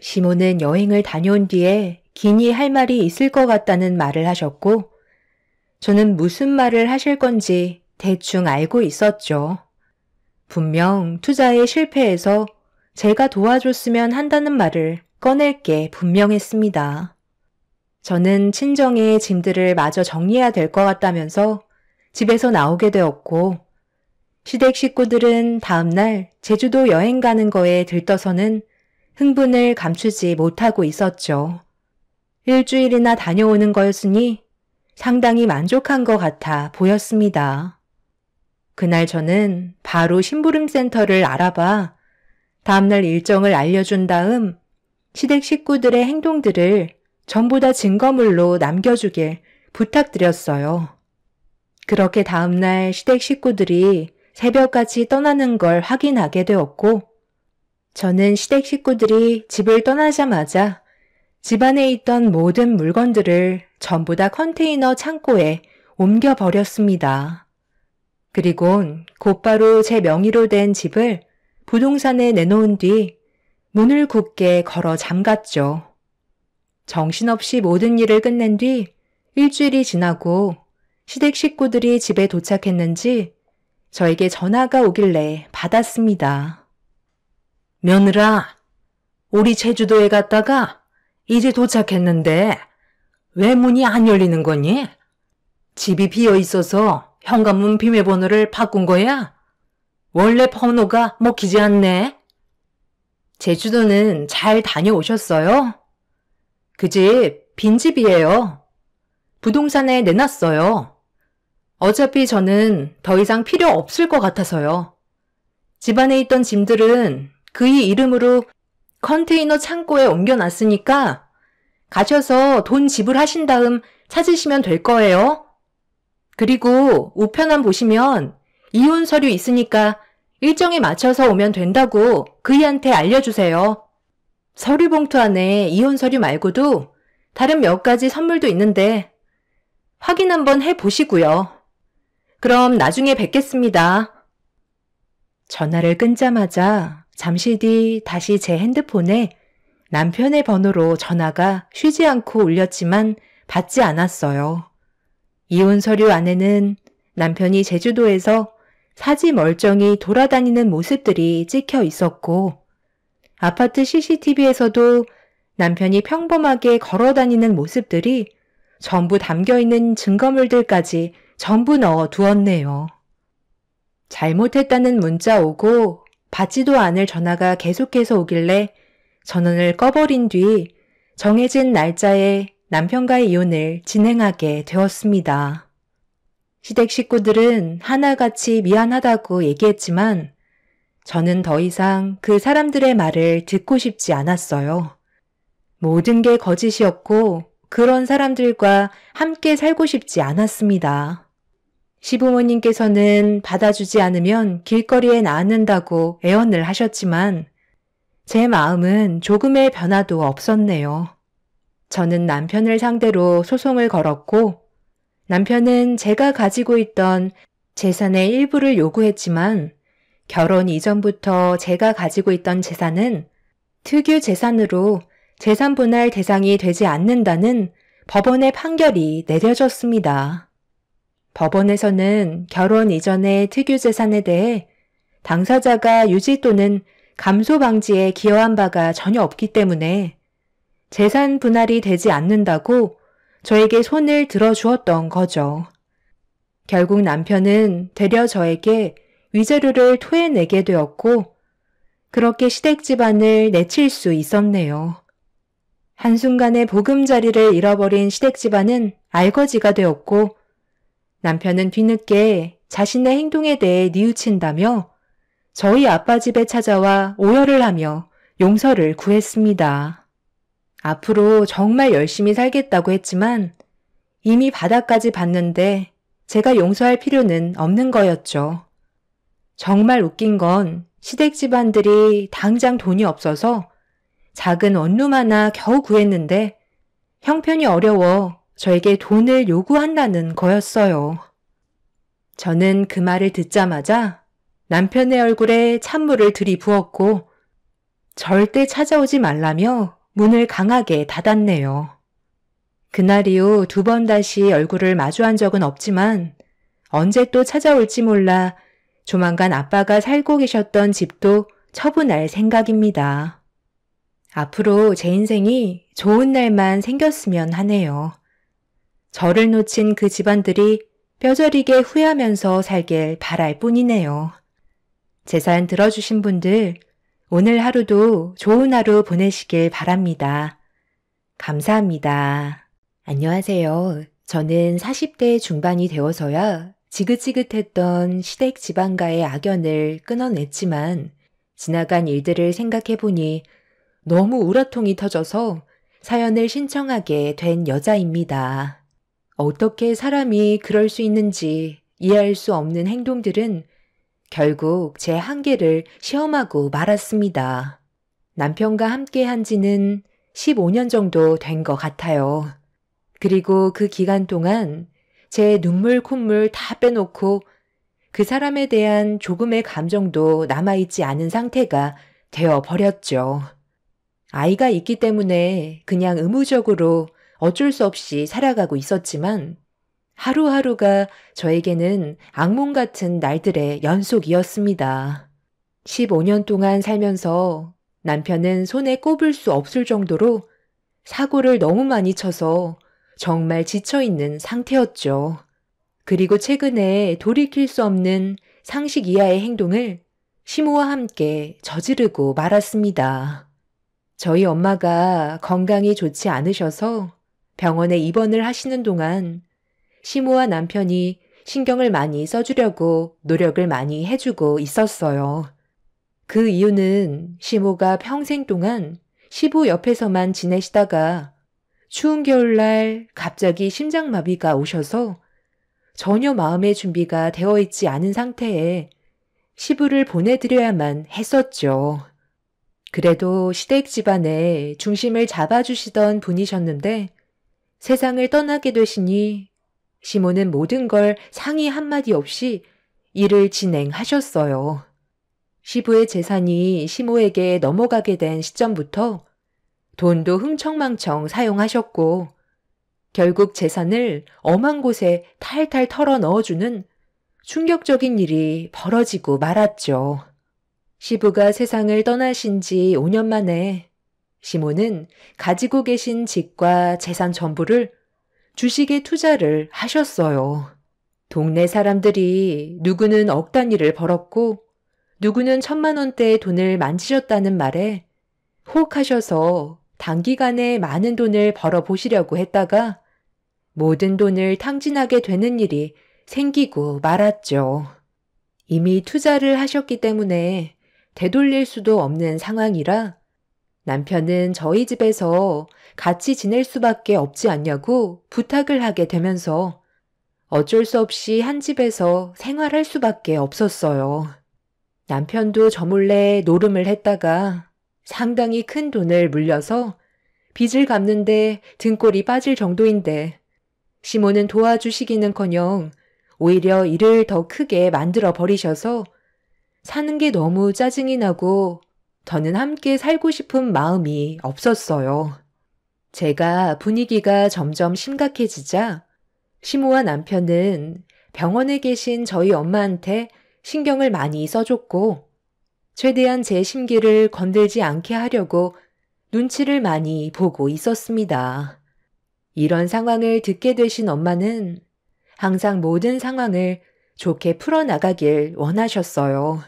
A: 시모는 여행을 다녀온 뒤에 기니 할 말이 있을 것 같다는 말을 하셨고 저는 무슨 말을 하실 건지 대충 알고 있었죠. 분명 투자에 실패해서 제가 도와줬으면 한다는 말을 꺼낼 게 분명했습니다. 저는 친정의 짐들을 마저 정리해야 될 것 같다면서 집에서 나오게 되었고 시댁 식구들은 다음날 제주도 여행 가는 거에 들떠서는 흥분을 감추지 못하고 있었죠. 일주일이나 다녀오는 거였으니 상당히 만족한 것 같아 보였습니다. 그날 저는 바로 심부름센터를 알아봐 다음날 일정을 알려준 다음 시댁 식구들의 행동들을 전부 다 증거물로 남겨주길 부탁드렸어요. 그렇게 다음날 시댁 식구들이 새벽같이 떠나는 걸 확인하게 되었고 저는 시댁 식구들이 집을 떠나자마자 집안에 있던 모든 물건들을 전부 다 컨테이너 창고에 옮겨버렸습니다. 그리곤 곧바로 제 명의로 된 집을 부동산에 내놓은 뒤 문을 굳게 걸어 잠갔죠. 정신없이 모든 일을 끝낸 뒤 일주일이 지나고 시댁 식구들이 집에 도착했는지 저에게 전화가 오길래 받았습니다.
B: 며느라, 우리 제주도에 갔다가 이제 도착했는데 왜 문이 안 열리는 거니? 집이 비어 있어서 현관문 비밀번호를 바꾼 거야? 원래 번호가 먹히지 않네?
A: 제주도는 잘 다녀오셨어요? 그 집 빈집이에요. 부동산에 내놨어요. 어차피 저는 더 이상 필요 없을 것 같아서요. 집안에 있던 짐들은 그의 이름으로 컨테이너 창고에 옮겨놨으니까 가셔서 돈 지불하신 다음 찾으시면 될 거예요. 그리고 우편함 보시면 이혼 서류 있으니까 일정에 맞춰서 오면 된다고 그이한테 알려주세요. 서류 봉투 안에 이혼 서류 말고도 다른 몇 가지 선물도 있는데 확인 한번 해보시고요. 그럼 나중에 뵙겠습니다. 전화를 끊자마자 잠시 뒤 다시 제 핸드폰에 남편의 번호로 전화가 쉬지 않고 울렸지만 받지 않았어요. 이혼 서류 안에는 남편이 제주도에서 사지 멀쩡히 돌아다니는 모습들이 찍혀 있었고 아파트 CCTV에서도 남편이 평범하게 걸어다니는 모습들이 전부 담겨있는 증거물들까지 전부 넣어 두었네요. 잘못했다는 문자 오고 받지도 않을 전화가 계속해서 오길래 전원을 꺼버린 뒤 정해진 날짜에 남편과의 이혼을 진행하게 되었습니다. 시댁 식구들은 하나같이 미안하다고 얘기했지만 저는 더 이상 그 사람들의 말을 듣고 싶지 않았어요. 모든 게 거짓이었고 그런 사람들과 함께 살고 싶지 않았습니다. 시부모님께서는 받아주지 않으면 길거리에 나앉는다고 애원을 하셨지만 제 마음은 조금의 변화도 없었네요. 저는 남편을 상대로 소송을 걸었고 남편은 제가 가지고 있던 재산의 일부를 요구했지만 결혼 이전부터 제가 가지고 있던 재산은 특유 재산으로 재산 분할 대상이 되지 않는다는 법원의 판결이 내려졌습니다. 법원에서는 결혼 이전의 특유 재산에 대해 당사자가 유지 또는 감소 방지에 기여한 바가 전혀 없기 때문에 재산 분할이 되지 않는다고 저에게 손을 들어주었던 거죠. 결국 남편은 되려 저에게 위자료를 토해내게 되었고 그렇게 시댁 집안을 내칠 수 있었네요. 한순간에 보금자리를 잃어버린 시댁 집안은 알거지가 되었고 남편은 뒤늦게 자신의 행동에 대해 뉘우친다며 저희 아빠 집에 찾아와 오열을 하며 용서를 구했습니다. 앞으로 정말 열심히 살겠다고 했지만 이미 바닥까지 봤는데 제가 용서할 필요는 없는 거였죠. 정말 웃긴 건 시댁 집안들이 당장 돈이 없어서 작은 원룸 하나 겨우 구했는데 형편이 어려워 저에게 돈을 요구한다는 거였어요. 저는 그 말을 듣자마자 남편의 얼굴에 찬물을 들이부었고 절대 찾아오지 말라며 문을 강하게 닫았네요. 그날 이후 2번 다시 얼굴을 마주한 적은 없지만 언제 또 찾아올지 몰라 조만간 아빠가 살고 계셨던 집도 처분할 생각입니다. 앞으로 제 인생이 좋은 날만 생겼으면 하네요. 저를 놓친 그 집안들이 뼈저리게 후회하면서 살길 바랄 뿐이네요. 제 사연 들어주신 분들, 오늘 하루도 좋은 하루 보내시길 바랍니다. 감사합니다. 안녕하세요. 저는 40대 중반이 되어서야 지긋지긋했던 시댁 집안과의 악연을 끊어냈지만 지나간 일들을 생각해보니 너무 우라통이 터져서 사연을 신청하게 된 여자입니다. 어떻게 사람이 그럴 수 있는지 이해할 수 없는 행동들은 결국 제 한계를 시험하고 말았습니다. 남편과 함께 한 지는 15년 정도 된 것 같아요. 그리고 그 기간 동안 제 눈물 콧물 다 빼놓고 그 사람에 대한 조금의 감정도 남아있지 않은 상태가 되어버렸죠. 아이가 있기 때문에 그냥 의무적으로 어쩔 수 없이 살아가고 있었지만 하루하루가 저에게는 악몽 같은 날들의 연속이었습니다. 15년 동안 살면서 남편은 손에 꼽을 수 없을 정도로 사고를 너무 많이 쳐서 정말 지쳐있는 상태였죠. 그리고 최근에 돌이킬 수 없는 상식 이하의 행동을 시모와 함께 저지르고 말았습니다. 저희 엄마가 건강이 좋지 않으셔서 병원에 입원을 하시는 동안 시모와 남편이 신경을 많이 써주려고 노력을 많이 해주고 있었어요. 그 이유는 시모가 평생 동안 시부 옆에서만 지내시다가 추운 겨울날 갑자기 심장마비가 오셔서 전혀 마음의 준비가 되어 있지 않은 상태에 시부를 보내드려야만 했었죠. 그래도 시댁 집안의 중심을 잡아주시던 분이셨는데 세상을 떠나게 되시니 시모는 모든 걸 상의 한마디 없이 일을 진행하셨어요. 시부의 재산이 시모에게 넘어가게 된 시점부터 돈도 흥청망청 사용하셨고 결국 재산을 엄한 곳에 탈탈 털어 넣어주는 충격적인 일이 벌어지고 말았죠. 시부가 세상을 떠나신 지 5년 만에 시모는 가지고 계신 집과 재산 전부를 주식에 투자를 하셨어요. 동네 사람들이 누구는 억 단위를 벌었고 누구는 1,000만 원대의 돈을 만지셨다는 말에 혹하셔서 단기간에 많은 돈을 벌어보시려고 했다가 모든 돈을 탕진하게 되는 일이 생기고 말았죠. 이미 투자를 하셨기 때문에 되돌릴 수도 없는 상황이라 남편은 저희 집에서 같이 지낼 수밖에 없지 않냐고 부탁을 하게 되면서 어쩔 수 없이 한 집에서 생활할 수밖에 없었어요. 남편도 저 몰래 노름을 했다가 상당히 큰 돈을 물려서 빚을 갚는데 등골이 빠질 정도인데 시모는 도와주시기는커녕 오히려 일을 더 크게 만들어 버리셔서 사는 게 너무 짜증이 나고 더는 함께 살고 싶은 마음이 없었어요. 제가 분위기가 점점 심각해지자 시모와 남편은 병원에 계신 저희 엄마한테 신경을 많이 써줬고 최대한 제 심기를 건들지 않게 하려고 눈치를 많이 보고 있었습니다. 이런 상황을 듣게 되신 엄마는 항상 모든 상황을 좋게 풀어나가길 원하셨어요.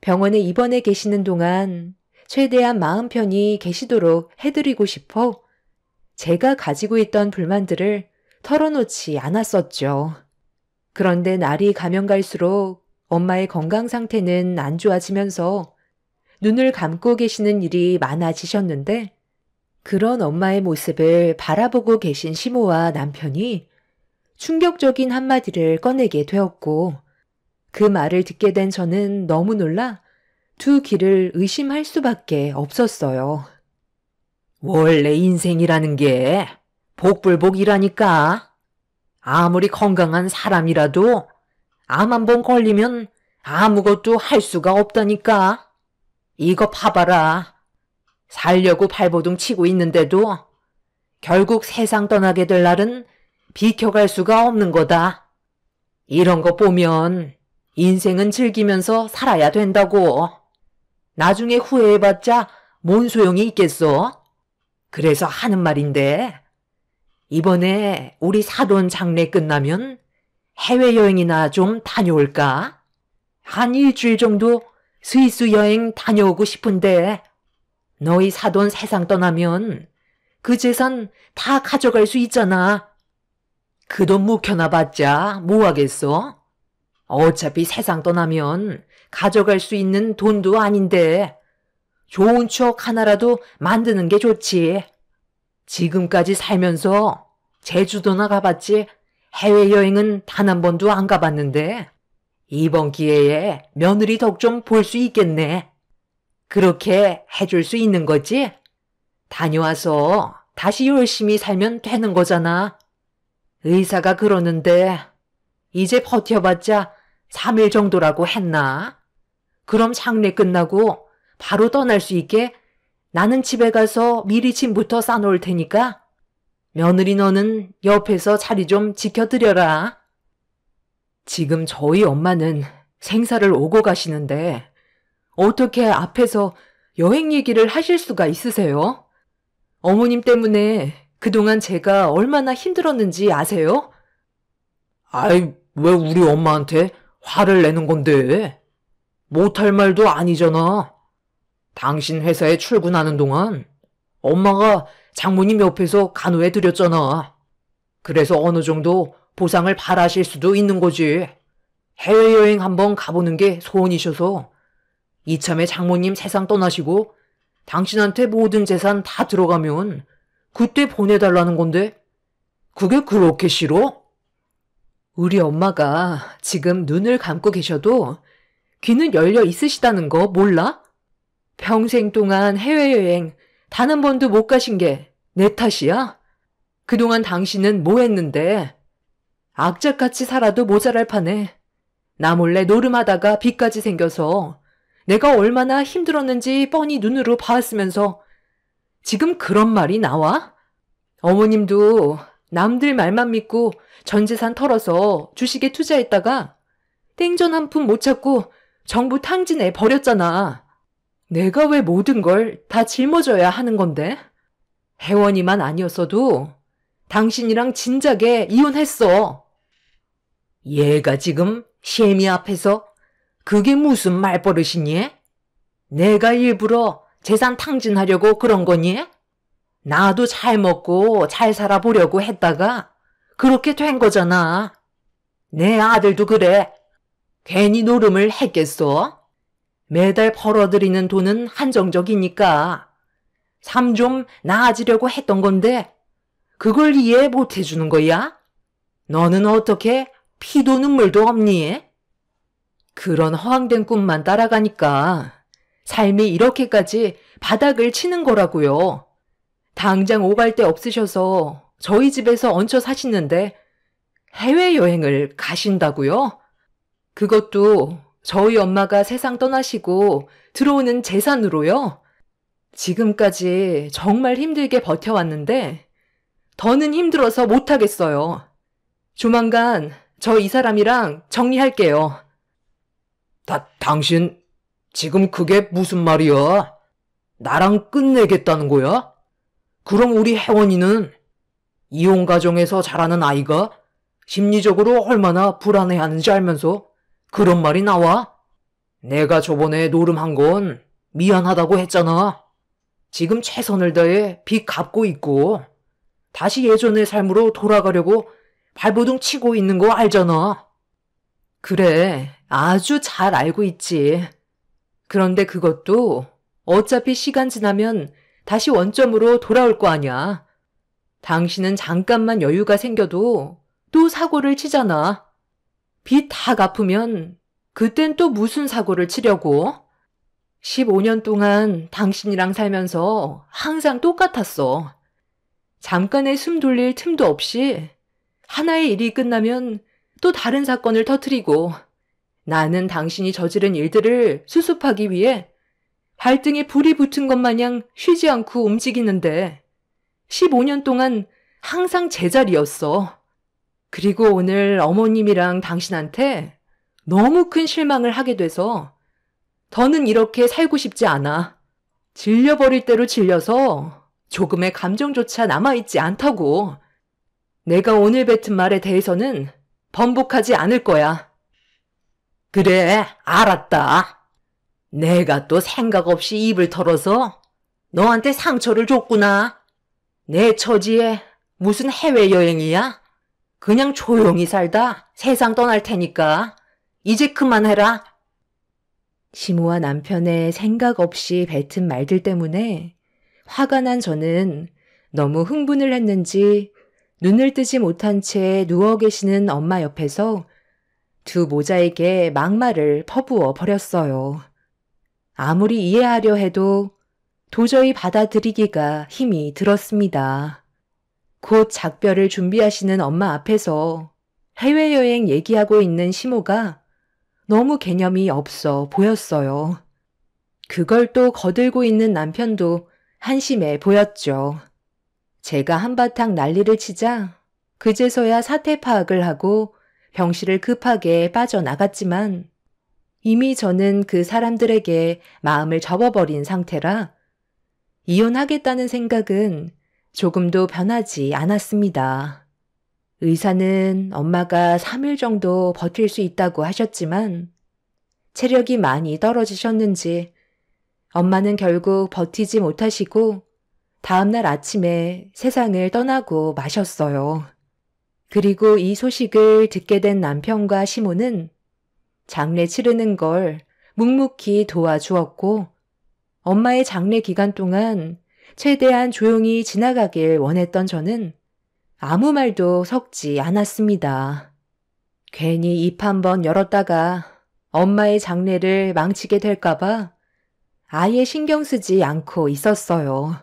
A: 병원에 입원해 계시는 동안 최대한 마음 편히 계시도록 해드리고 싶어 제가 가지고 있던 불만들을 털어놓지 않았었죠. 그런데 날이 가면 갈수록 엄마의 건강 상태는 안 좋아지면서 눈을 감고 계시는 일이 많아지셨는데 그런 엄마의 모습을 바라보고 계신 시모와 남편이 충격적인 한마디를 꺼내게 되었고 그 말을 듣게 된 저는 너무 놀라 두 귀를 의심할 수밖에 없었어요.
B: 원래 인생이라는 게 복불복이라니까. 아무리 건강한 사람이라도 암 한 번 걸리면 아무것도 할 수가 없다니까. 이거 봐봐라. 살려고 발버둥 치고 있는데도 결국 세상 떠나게 될 날은 비켜갈 수가 없는 거다. 이런 거 보면 인생은 즐기면서 살아야 된다고. 나중에 후회해봤자 뭔 소용이 있겠어? 그래서 하는 말인데 이번에 우리 사돈 장례 끝나면 해외여행이나 좀 다녀올까? 한 일주일 정도 스위스 여행 다녀오고 싶은데 너희 사돈 세상 떠나면 그 재산 다 가져갈 수 있잖아. 그 돈 묵혀놔봤자 뭐 하겠어? 어차피 세상 떠나면 가져갈 수 있는 돈도 아닌데 좋은 추억 하나라도 만드는 게 좋지. 지금까지 살면서 제주도나 가봤지 해외여행은 단 한 번도 안 가봤는데 이번 기회에 며느리 덕 좀 볼 수 있겠네. 그렇게 해줄 수 있는 거지? 다녀와서 다시 열심히 살면 되는 거잖아. 의사가 그러는데 이제 버텨봤자 3일 정도라고 했나? 그럼 장례 끝나고 바로 떠날 수 있게 나는 집에 가서 미리 짐부터 싸놓을 테니까 며느리 너는 옆에서 자리 좀 지켜드려라. 지금 저희 엄마는 생사를 오고 가시는데 어떻게 앞에서 여행 얘기를 하실 수가 있으세요? 어머님 때문에 그동안 제가 얼마나 힘들었는지 아세요? 아이, 왜 우리 엄마한테 화를 내는 건데? 못할 말도 아니잖아. 당신 회사에 출근하는 동안 엄마가 장모님 옆에서 간호해 드렸잖아. 그래서 어느 정도 보상을 바라실 수도 있는 거지. 해외여행 한번 가보는 게 소원이셔서 이참에 장모님 세상 떠나시고 당신한테 모든 재산 다 들어가면 그때 보내달라는 건데 그게 그렇게 싫어?
A: 우리 엄마가 지금 눈을 감고 계셔도 귀는 열려 있으시다는 거 몰라? 평생 동안 해외여행 단 한 번도 못 가신 게 내 탓이야? 그동안 당신은 뭐 했는데? 악착같이 살아도 모자랄 판에 나 몰래 노름하다가 빚까지 생겨서 내가 얼마나 힘들었는지 뻔히 눈으로 봤으면서 지금 그런 말이 나와? 어머님도 남들 말만 믿고 전 재산 털어서 주식에 투자했다가 땡전 한 푼 못 찾고 정부 탕진해 버렸잖아. 내가 왜 모든 걸 다 짊어져야 하는 건데? 혜원이만 아니었어도 당신이랑 진작에 이혼했어.
B: 얘가 지금 시애미 앞에서 그게 무슨 말버릇이니? 내가 일부러 재산 탕진하려고 그런 거니? 나도 잘 먹고 잘 살아보려고 했다가 그렇게 된 거잖아. 내 아들도 그래. 괜히 노름을 했겠어? 매달 벌어들이는 돈은 한정적이니까 삶 좀 나아지려고 했던 건데 그걸 이해 못 해주는 거야? 너는 어떻게 피도 눈물도 없니?
A: 그런 허황된 꿈만 따라가니까 삶이 이렇게까지 바닥을 치는 거라고요. 당장 오갈 데 없으셔서 저희 집에서 얹혀 사시는데 해외여행을 가신다고요? 그것도 저희 엄마가 세상 떠나시고 들어오는 재산으로요? 지금까지 정말 힘들게 버텨왔는데 더는 힘들어서 못하겠어요. 조만간 저 이 사람이랑 정리할게요.
B: 당신 지금 그게 무슨 말이야? 나랑 끝내겠다는 거야? 그럼 우리 혜원이는 이혼 가정에서 자라는 아이가 심리적으로 얼마나 불안해하는지 알면서 그런 말이 나와? 내가 저번에 노름한 건 미안하다고 했잖아. 지금 최선을 다해 빚 갚고 있고 다시 예전의 삶으로 돌아가려고 발버둥 치고 있는 거 알잖아.
A: 그래,
B: 아주 잘 알고 있지. 그런데 그것도 어차피 시간 지나면 다시 원점으로 돌아올 거 아니야. 당신은 잠깐만 여유가 생겨도 또 사고를 치잖아. 빚 다 갚으면 그땐 또 무슨 사고를 치려고? 15년 동안 당신이랑 살면서 항상 똑같았어. 잠깐의 숨 돌릴 틈도 없이 하나의 일이 끝나면 또 다른 사건을 터뜨리고 나는 당신이 저지른 일들을 수습하기 위해 발등에 불이 붙은 것 마냥 쉬지 않고 움직이는데 15년 동안 항상 제자리였어. 그리고 오늘 어머님이랑 당신한테 너무 큰 실망을 하게 돼서 더는 이렇게 살고 싶지 않아. 질려버릴 대로 질려서 조금의 감정조차 남아있지 않다고. 내가 오늘 뱉은 말에 대해서는 번복하지 않을 거야. 그래, 알았다. 내가 또 생각 없이 입을 털어서 너한테 상처를 줬구나. 내 처지에 무슨 해외여행이야? 그냥 조용히 살다 세상 떠날 테니까 이제 그만해라.
A: 시모와 남편의 생각 없이 뱉은 말들 때문에 화가 난 저는 너무 흥분을 했는지 눈을 뜨지 못한 채 누워 계시는 엄마 옆에서 두 모자에게 막말을 퍼부어 버렸어요. 아무리 이해하려 해도 도저히 받아들이기가 힘이 들었습니다. 곧 작별을 준비하시는 엄마 앞에서 해외여행 얘기하고 있는 시모가 너무 개념이 없어 보였어요. 그걸 또 거들고 있는 남편도 한심해 보였죠. 제가 한바탕 난리를 치자 그제서야 사태 파악을 하고 병실을 급하게 빠져나갔지만 이미 저는 그 사람들에게 마음을 접어버린 상태라 이혼하겠다는 생각은 조금도 변하지 않았습니다. 의사는 엄마가 3일 정도 버틸 수 있다고 하셨지만 체력이 많이 떨어지셨는지 엄마는 결국 버티지 못하시고 다음날 아침에 세상을 떠나고 마셨어요. 그리고 이 소식을 듣게 된 남편과 시모는 장례 치르는 걸 묵묵히 도와주었고 엄마의 장례 기간 동안 최대한 조용히 지나가길 원했던 저는 아무 말도 섞지 않았습니다. 괜히 입 한번 열었다가 엄마의 장례를 망치게 될까봐 아예 신경 쓰지 않고 있었어요.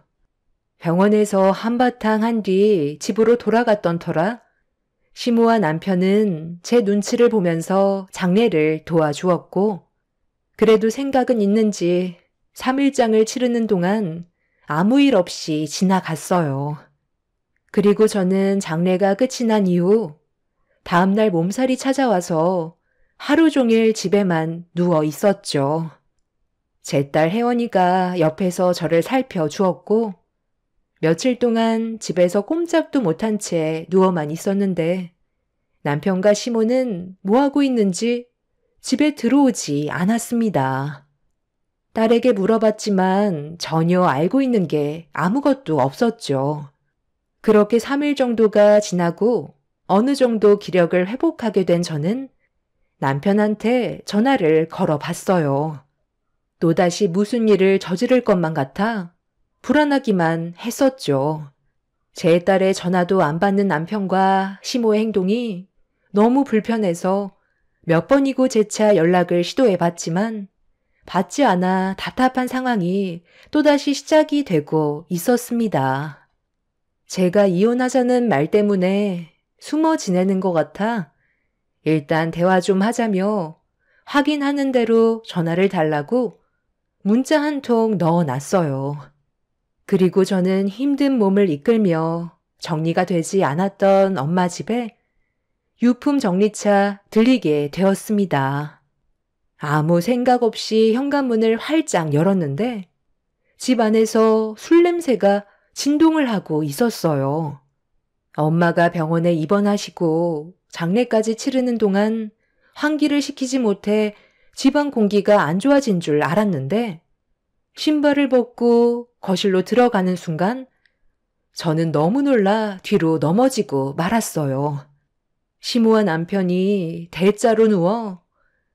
A: 병원에서 한바탕 한 뒤 집으로 돌아갔던 터라 시모와 남편은 제 눈치를 보면서 장례를 도와주었고 그래도 생각은 있는지 3일장을 치르는 동안 아무 일 없이 지나갔어요. 그리고 저는 장례가 끝이 난 이후 다음날 몸살이 찾아와서 하루 종일 집에만 누워 있었죠. 제 딸 혜원이가 옆에서 저를 살펴주었고 며칠 동안 집에서 꼼짝도 못한 채 누워만 있었는데 남편과 시모는 뭐하고 있는지 집에 들어오지 않았습니다. 딸에게 물어봤지만 전혀 알고 있는 게 아무것도 없었죠. 그렇게 3일 정도가 지나고 어느 정도 기력을 회복하게 된 저는 남편한테 전화를 걸어봤어요. 또다시 무슨 일을 저지를 것만 같아 불안하기만 했었죠. 제 딸의 전화도 안 받는 남편과 시모의 행동이 너무 불편해서 몇 번이고 재차 연락을 시도해봤지만 받지 않아 답답한 상황이 또다시 시작이 되고 있었습니다. 제가 이혼하자는 말 때문에 숨어 지내는 것 같아 일단 대화 좀 하자며 확인하는 대로 전화를 달라고 문자 한 통 넣어놨어요. 그리고 저는 힘든 몸을 이끌며 정리가 되지 않았던 엄마 집에 유품 정리차 들리게 되었습니다. 아무 생각 없이 현관문을 활짝 열었는데 집 안에서 술 냄새가 진동을 하고 있었어요. 엄마가 병원에 입원하시고 장례까지 치르는 동안 환기를 시키지 못해 집안 공기가 안 좋아진 줄 알았는데 신발을 벗고 거실로 들어가는 순간 저는 너무 놀라 뒤로 넘어지고 말았어요. 시모와 남편이 대자로 누워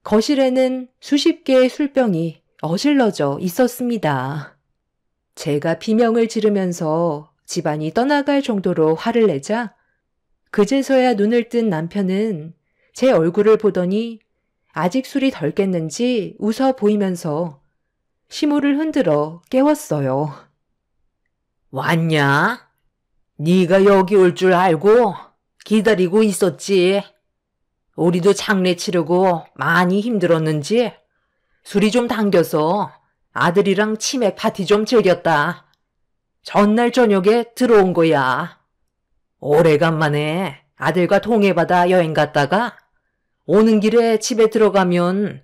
A: 거실에는 수십 개의 술병이 어질러져 있었습니다. 제가 비명을 지르면서 집안이 떠나갈 정도로 화를 내자 그제서야 눈을 뜬 남편은 제 얼굴을 보더니 아직 술이 덜 깼는지 웃어 보이면서 시무를 흔들어 깨웠어요.
B: 왔냐? 네가 여기 올 줄 알고 기다리고 있었지. 우리도 장례 치르고 많이 힘들었는지 술이 좀 당겨서 아들이랑 치맥 파티 좀 즐겼다. 전날 저녁에 들어온 거야. 오래간만에 아들과 동해바다 여행 갔다가 오는 길에 집에 들어가면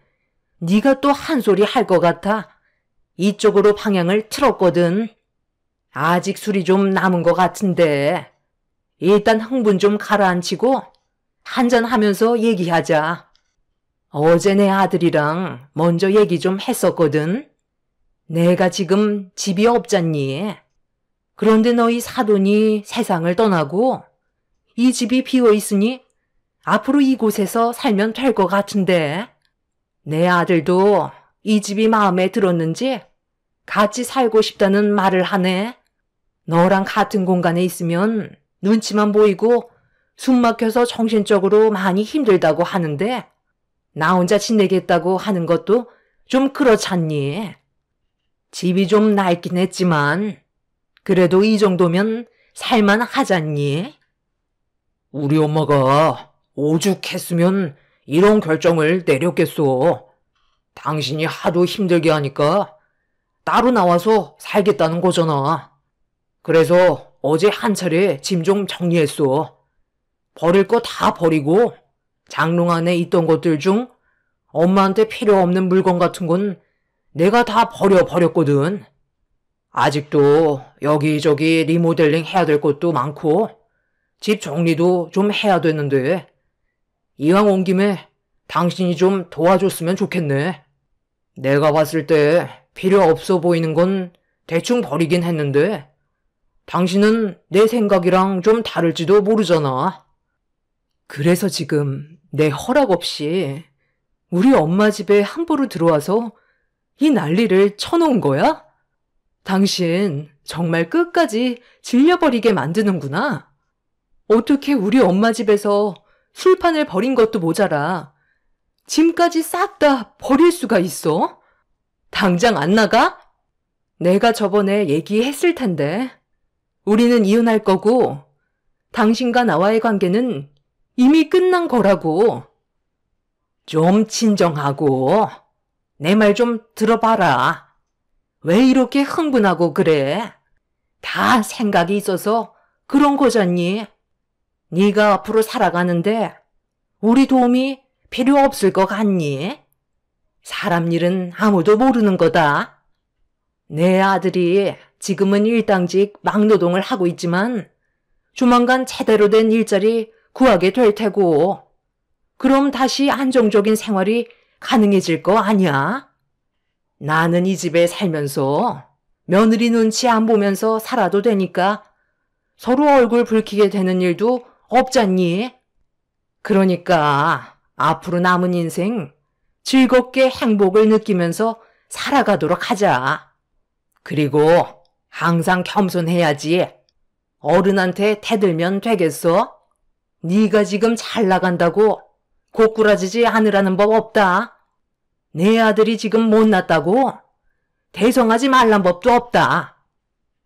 B: 네가 또 한 소리 할 것 같아 이쪽으로 방향을 틀었거든. 아직 술이 좀 남은 것 같은데 일단 흥분 좀 가라앉히고 한잔하면서 얘기하자. 어제 내 아들이랑 먼저 얘기 좀 했었거든. 내가 지금 집이 없잖니. 그런데 너희 사돈이 세상을 떠나고 이 집이 비어 있으니 앞으로 이곳에서 살면 될 것 같은데 내 아들도 이 집이 마음에 들었는지 같이 살고 싶다는 말을 하네. 너랑 같은 공간에 있으면 눈치만 보이고 숨 막혀서 정신적으로 많이 힘들다고 하는데 나 혼자 지내겠다고 하는 것도 좀 그렇잖니. 집이 좀 낡긴 했지만 그래도 이 정도면 살만 하잖니. 우리 엄마가 오죽했으면 이런 결정을 내렸겠소. 당신이 하도 힘들게 하니까 따로 나와서 살겠다는 거잖아. 그래서 어제 한 차례 짐 좀 정리했어. 버릴 거 다 버리고 장롱 안에 있던 것들 중 엄마한테 필요 없는 물건 같은 건 내가 다 버렸거든. 아직도 여기저기 리모델링 해야 될 것도 많고 집 정리도 좀 해야 되는데 이왕 온 김에 당신이 좀 도와줬으면 좋겠네. 내가 봤을 때 필요 없어 보이는 건 대충 버리긴 했는데 당신은 내 생각이랑 좀 다를지도 모르잖아.
A: 그래서 지금 내 허락 없이 우리 엄마 집에 함부로 들어와서 이 난리를 쳐놓은 거야? 당신 정말 끝까지 질려버리게 만드는구나. 어떻게 우리 엄마 집에서 술판을 버린 것도 모자라 짐까지 싹 다 버릴 수가 있어? 당장 안 나가? 내가 저번에 얘기했을 텐데 우리는 이혼할 거고 당신과 나와의 관계는 이미 끝난 거라고.
B: 좀 진정하고 내 말 좀 들어봐라. 왜 이렇게 흥분하고 그래? 다 생각이 있어서 그런 거잖니. 네가 앞으로 살아가는데 우리 도움이 필요 없을 것 같니? 사람 일은 아무도 모르는 거다. 내 아들이 지금은 일당직 막노동을 하고 있지만 조만간 제대로 된 일자리 구하게 될 테고 그럼 다시 안정적인 생활이 가능해질 거 아니야? 나는 이 집에 살면서 며느리 눈치 안 보면서 살아도 되니까 서로 얼굴 붉히게 되는 일도 없잖니? 그러니까 앞으로 남은 인생 즐겁게 행복을 느끼면서 살아가도록 하자. 그리고 항상 겸손해야지. 어른한테 대들면 되겠어? 네가 지금 잘 나간다고 고꾸라지지 않으라는 법 없다. 내 아들이 지금 못났다고 대성하지 말란 법도 없다.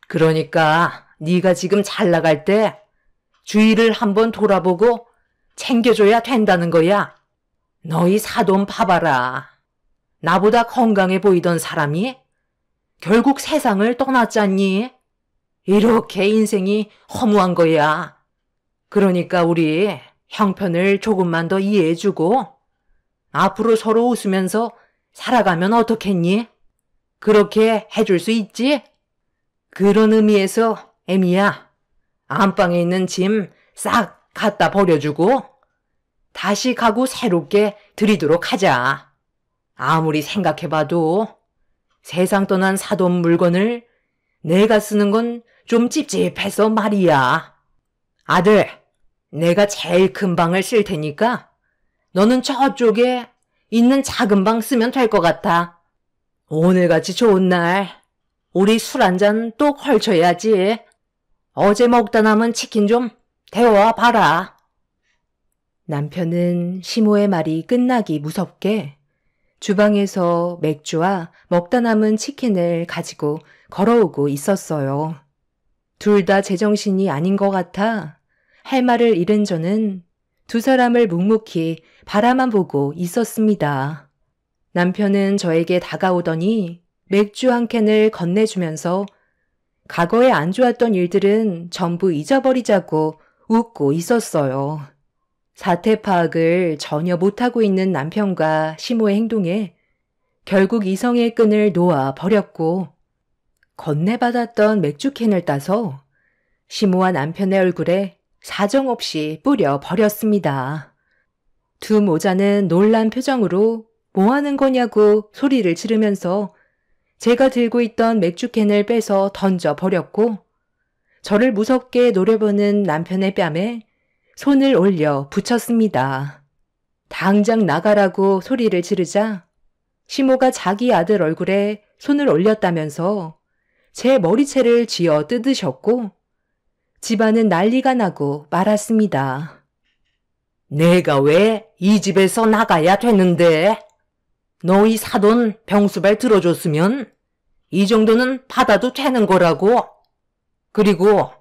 B: 그러니까 네가 지금 잘 나갈 때 주위를 한번 돌아보고 챙겨줘야 된다는 거야. 너희 사돈 봐봐라. 나보다 건강해 보이던 사람이 결국 세상을 떠났잖니. 이렇게 인생이 허무한 거야. 그러니까 우리 형편을 조금만 더 이해해주고 앞으로 서로 웃으면서 살아가면 어떻겠니? 그렇게 해줄 수 있지? 그런 의미에서 애미야, 안방에 있는 짐 싹 갖다 버려주고 다시 가구 새롭게 들이도록 하자. 아무리 생각해봐도 세상 떠난 사돈 물건을 내가 쓰는 건 좀 찝찝해서 말이야. 아들, 내가 제일 큰 방을 쓸 테니까 너는 저쪽에 있는 작은 방 쓰면 될 것 같아. 오늘같이 좋은 날 우리 술 한잔 또 걸쳐야지. 어제 먹다 남은 치킨 좀 데워와 봐라.
A: 남편은 시모의 말이 끝나기 무섭게 주방에서 맥주와 먹다 남은 치킨을 가지고 걸어오고 있었어요. 둘 다 제정신이 아닌 것 같아 할 말을 잃은 저는 두 사람을 묵묵히 바라만 보고 있었습니다. 남편은 저에게 다가오더니 맥주 한 캔을 건네주면서 과거에 안 좋았던 일들은 전부 잊어버리자고 웃고 있었어요. 사태 파악을 전혀 못하고 있는 남편과 시모의 행동에 결국 이성의 끈을 놓아 버렸고 건네받았던 맥주캔을 따서 시모와 남편의 얼굴에 사정없이 뿌려 버렸습니다. 두 모자는 놀란 표정으로 뭐 하는 거냐고 소리를 지르면서 제가 들고 있던 맥주캔을 빼서 던져 버렸고 저를 무섭게 노려보는 남편의 뺨에 손을 올려 붙였습니다. 당장 나가라고 소리를 지르자 시모가 자기 아들 얼굴에 손을 올렸다면서 제 머리채를 쥐어 뜯으셨고 집안은 난리가 나고 말았습니다.
B: 내가 왜 이 집에서 나가야 되는데? 너희 사돈 병수발 들어줬으면 이 정도는 받아도 되는 거라고. 그리고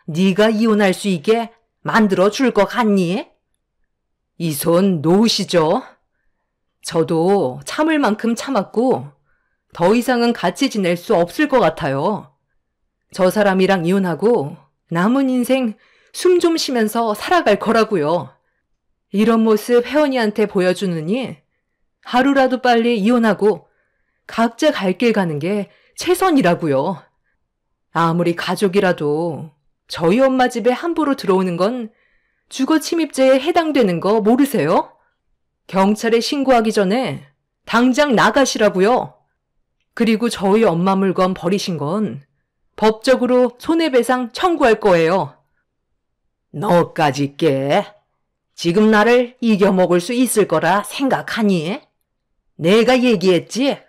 B: 네가 이혼할 수 있게 만들어 줄 것 같니? 이 손 놓으시죠. 저도 참을 만큼 참았고 더 이상은 같이 지낼 수 없을 것 같아요. 저 사람이랑 이혼하고 남은 인생 숨 좀 쉬면서 살아갈 거라고요. 이런 모습 혜원이한테 보여주느니 하루라도 빨리 이혼하고 각자 갈 길 가는 게 최선이라고요. 아무리 가족이라도 저희 엄마 집에 함부로 들어오는 건 주거 침입죄에 해당되는 거 모르세요? 경찰에 신고하기 전에 당장 나가시라고요. 그리고 저희 엄마 물건 버리신 건 법적으로 손해배상 청구할 거예요. 너까지 깨. 지금 나를 이겨먹을 수 있을 거라 생각하니? 내가 얘기했지?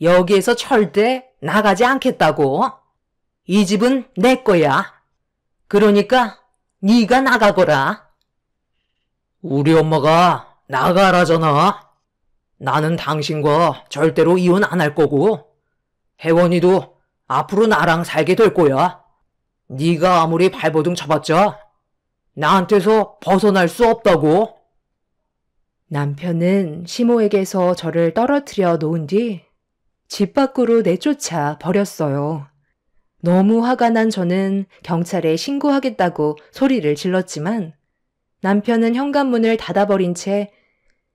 B: 여기에서 절대 나가지 않겠다고. 이 집은 내 거야. 그러니까 네가 나가거라. 우리 엄마가 나가라잖아. 나는 당신과 절대로 이혼 안 할 거고 혜원이도 앞으로 나랑 살게 될 거야. 네가 아무리 발버둥 쳐봤자 나한테서 벗어날 수 없다고.
A: 남편은 시모에게서 저를 떨어뜨려 놓은 뒤 집 밖으로 내쫓아 버렸어요. 너무 화가 난 저는 경찰에 신고하겠다고 소리를 질렀지만 남편은 현관문을 닫아버린 채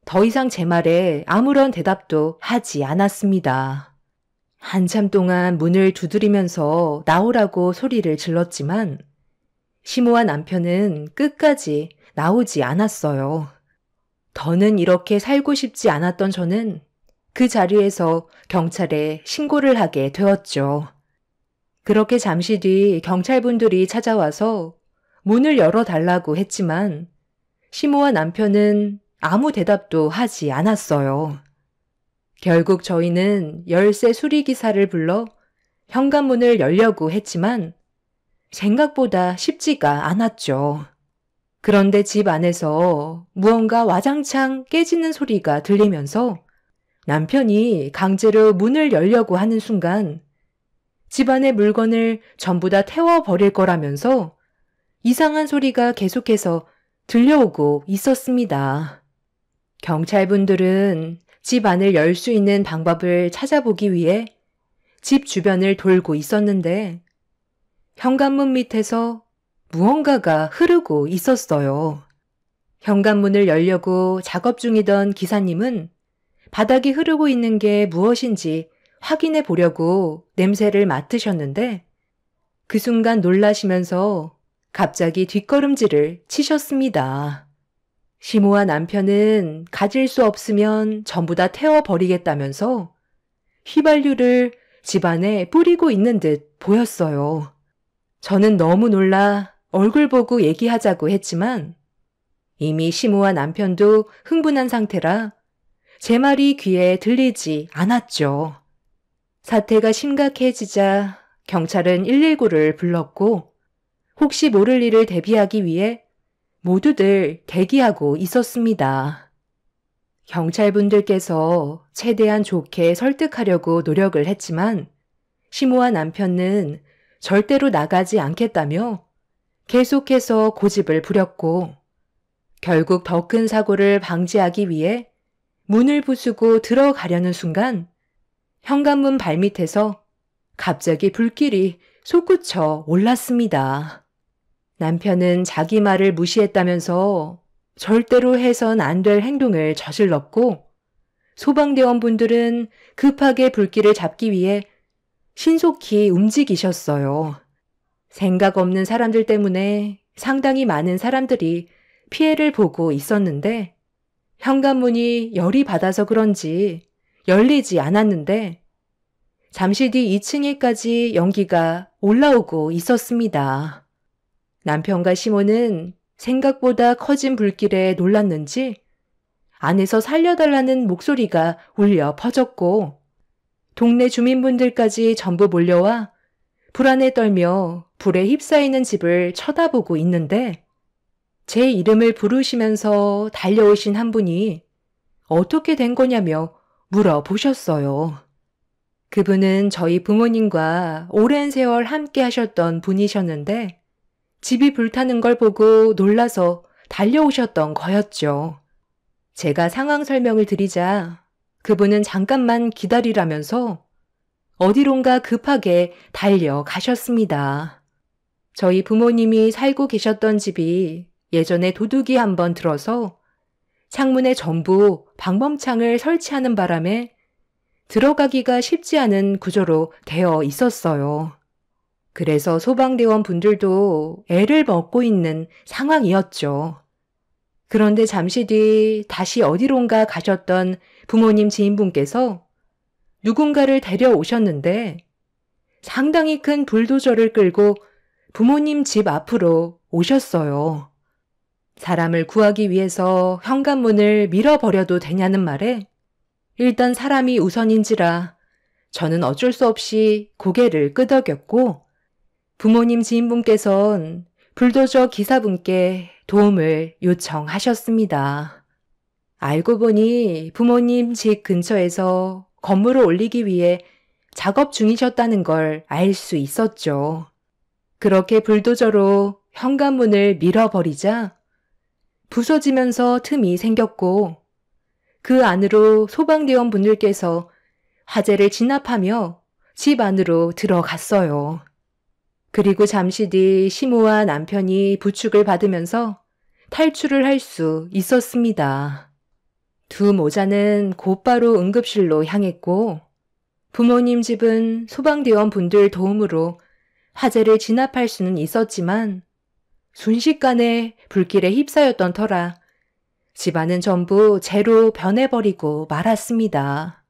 A: 더 이상 제 말에 아무런 대답도 하지 않았습니다. 한참 동안 문을 두드리면서 나오라고 소리를 질렀지만 시모와 남편은 끝까지 나오지 않았어요. 더는 이렇게 살고 싶지 않았던 저는 그 자리에서 경찰에 신고를 하게 되었죠. 그렇게 잠시 뒤 경찰분들이 찾아와서 문을 열어달라고 했지만 시모와 남편은 아무 대답도 하지 않았어요. 결국 저희는 열쇠 수리기사를 불러 현관문을 열려고 했지만 생각보다 쉽지가 않았죠. 그런데 집 안에서 무언가 와장창 깨지는 소리가 들리면서 남편이 강제로 문을 열려고 하는 순간 집안의 물건을 전부 다 태워버릴 거라면서 이상한 소리가 계속해서 들려오고 있었습니다. 경찰분들은 집 안을 열 수 있는 방법을 찾아보기 위해 집 주변을 돌고 있었는데 현관문 밑에서 무언가가 흐르고 있었어요. 현관문을 열려고 작업 중이던 기사님은 바닥에 흐르고 있는 게 무엇인지 확인해 보려고 냄새를 맡으셨는데 그 순간 놀라시면서 갑자기 뒷걸음질을 치셨습니다. 시모와 남편은 가질 수 없으면 전부 다 태워버리겠다면서 휘발유를 집안에 뿌리고 있는 듯 보였어요. 저는 너무 놀라 얼굴 보고 얘기하자고 했지만 이미 시모와 남편도 흥분한 상태라 제 말이 귀에 들리지 않았죠. 사태가 심각해지자 경찰은 119를 불렀고 혹시 모를 일을 대비하기 위해 모두들 대기하고 있었습니다. 경찰분들께서 최대한 좋게 설득하려고 노력을 했지만 시모와 남편은 절대로 나가지 않겠다며 계속해서 고집을 부렸고 결국 더 큰 사고를 방지하기 위해 문을 부수고 들어가려는 순간 현관문 발밑에서 갑자기 불길이 솟구쳐 올랐습니다. 남편은 자기 말을 무시했다면서 절대로 해선 안 될 행동을 저질렀고 소방대원분들은 급하게 불길을 잡기 위해 신속히 움직이셨어요. 생각 없는 사람들 때문에 상당히 많은 사람들이 피해를 보고 있었는데 현관문이 열이 받아서 그런지 열리지 않았는데 잠시 뒤 2층에까지 연기가 올라오고 있었습니다. 남편과 시모는 생각보다 커진 불길에 놀랐는지 안에서 살려달라는 목소리가 울려 퍼졌고 동네 주민분들까지 전부 몰려와 불안에 떨며 불에 휩싸이는 집을 쳐다보고 있는데 제 이름을 부르시면서 달려오신 한 분이 어떻게 된 거냐며 물어보셨어요. 그분은 저희 부모님과 오랜 세월 함께 하셨던 분이셨는데 집이 불타는 걸 보고 놀라서 달려오셨던 거였죠. 제가 상황 설명을 드리자 그분은 잠깐만 기다리라면서 어디론가 급하게 달려가셨습니다. 저희 부모님이 살고 계셨던 집이 예전에 도둑이 한번 들어서 창문에 전부 방범창을 설치하는 바람에 들어가기가 쉽지 않은 구조로 되어 있었어요. 그래서 소방대원 분들도 애를 먹고 있는 상황이었죠. 그런데 잠시 뒤 다시 어디론가 가셨던 부모님 지인분께서 누군가를 데려오셨는데 상당히 큰 불도저를 끌고 부모님 집 앞으로 오셨어요. 사람을 구하기 위해서 현관문을 밀어버려도 되냐는 말에 일단 사람이 우선인지라 저는 어쩔 수 없이 고개를 끄덕였고 부모님 지인분께선 불도저 기사분께 도움을 요청하셨습니다. 알고 보니 부모님 집 근처에서 건물을 올리기 위해 작업 중이셨다는 걸 알 수 있었죠. 그렇게 불도저로 현관문을 밀어버리자 부서지면서 틈이 생겼고 그 안으로 소방대원 분들께서 화재를 진압하며 집 안으로 들어갔어요. 그리고 잠시 뒤 시모와 남편이 부축을 받으면서 탈출을 할 수 있었습니다. 두 모자는 곧바로 응급실로 향했고 부모님 집은 소방대원 분들 도움으로 화재를 진압할 수는 있었지만 순식간에 불길에 휩싸였던 터라 집안은 전부 재로 변해버리고 말았습니다.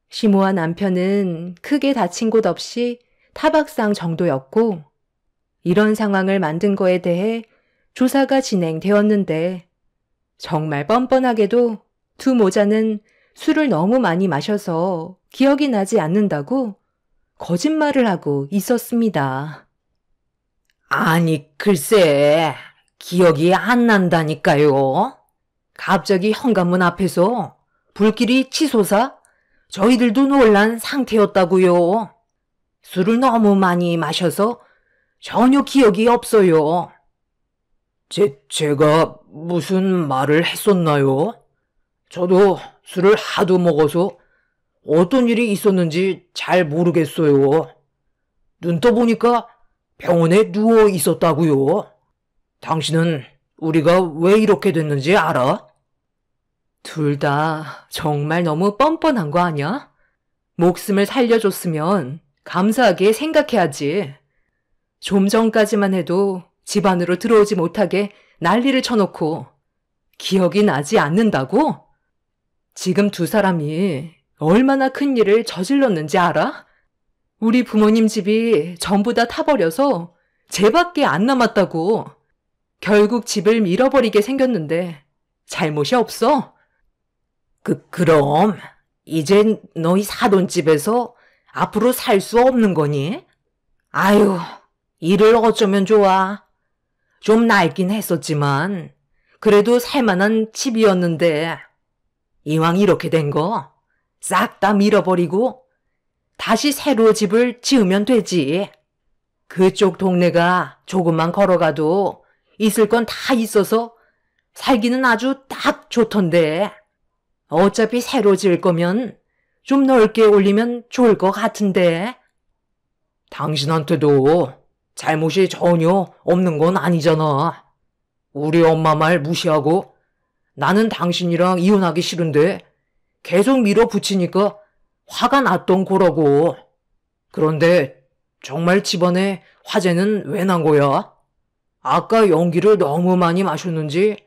A: 시모와 남편은 크게 다친 곳 없이 타박상 정도였고 이런 상황을 만든 거에 대해 조사가 진행되었는데 정말 뻔뻔하게도 두 모자는 술을 너무 많이 마셔서 기억이 나지 않는다고 거짓말을 하고 있었습니다.
B: 아니, 글쎄, 기억이 안 난다니까요. 갑자기 현관문 앞에서 불길이 치솟아 저희들도 놀란 상태였다고요. 술을 너무 많이 마셔서 전혀 기억이 없어요. 제가 무슨 말을 했었나요? 저도 술을 하도 먹어서 어떤 일이 있었는지 잘 모르겠어요. 눈 떠보니까 병원에 누워 있었다고요. 당신은 우리가 왜 이렇게 됐는지 알아?
A: 둘 다 정말 너무 뻔뻔한 거 아니야? 목숨을 살려줬으면 감사하게 생각해야지. 좀 전까지만 해도 집 안으로 들어오지 못하게 난리를 쳐놓고 기억이 나지 않는다고? 지금 두 사람이 얼마나 큰 일을 저질렀는지 알아? 우리 부모님 집이 전부 다 타버려서 쟤밖에 안 남았다고. 결국 집을 밀어버리게 생겼는데 잘못이 없어?
B: 그럼 이젠 너희 사돈집에서 앞으로 살 수 없는 거니? 아유, 일을 어쩌면 좋아. 좀 낡긴 했었지만 그래도 살만한 집이었는데 이왕 이렇게 된 거 싹 다 밀어버리고 다시 새로 집을 지으면 되지. 그쪽 동네가 조금만 걸어가도 있을 건 다 있어서 살기는 아주 딱 좋던데. 어차피 새로 지을 거면 좀 넓게 올리면 좋을 것 같은데. 당신한테도 잘못이 전혀 없는 건 아니잖아. 우리 엄마 말 무시하고 나는 당신이랑 이혼하기 싫은데 계속 밀어붙이니까 화가 났던 거라고. 그런데 정말 집안에 화재는 왜 난 거야? 아까 연기를 너무 많이 마셨는지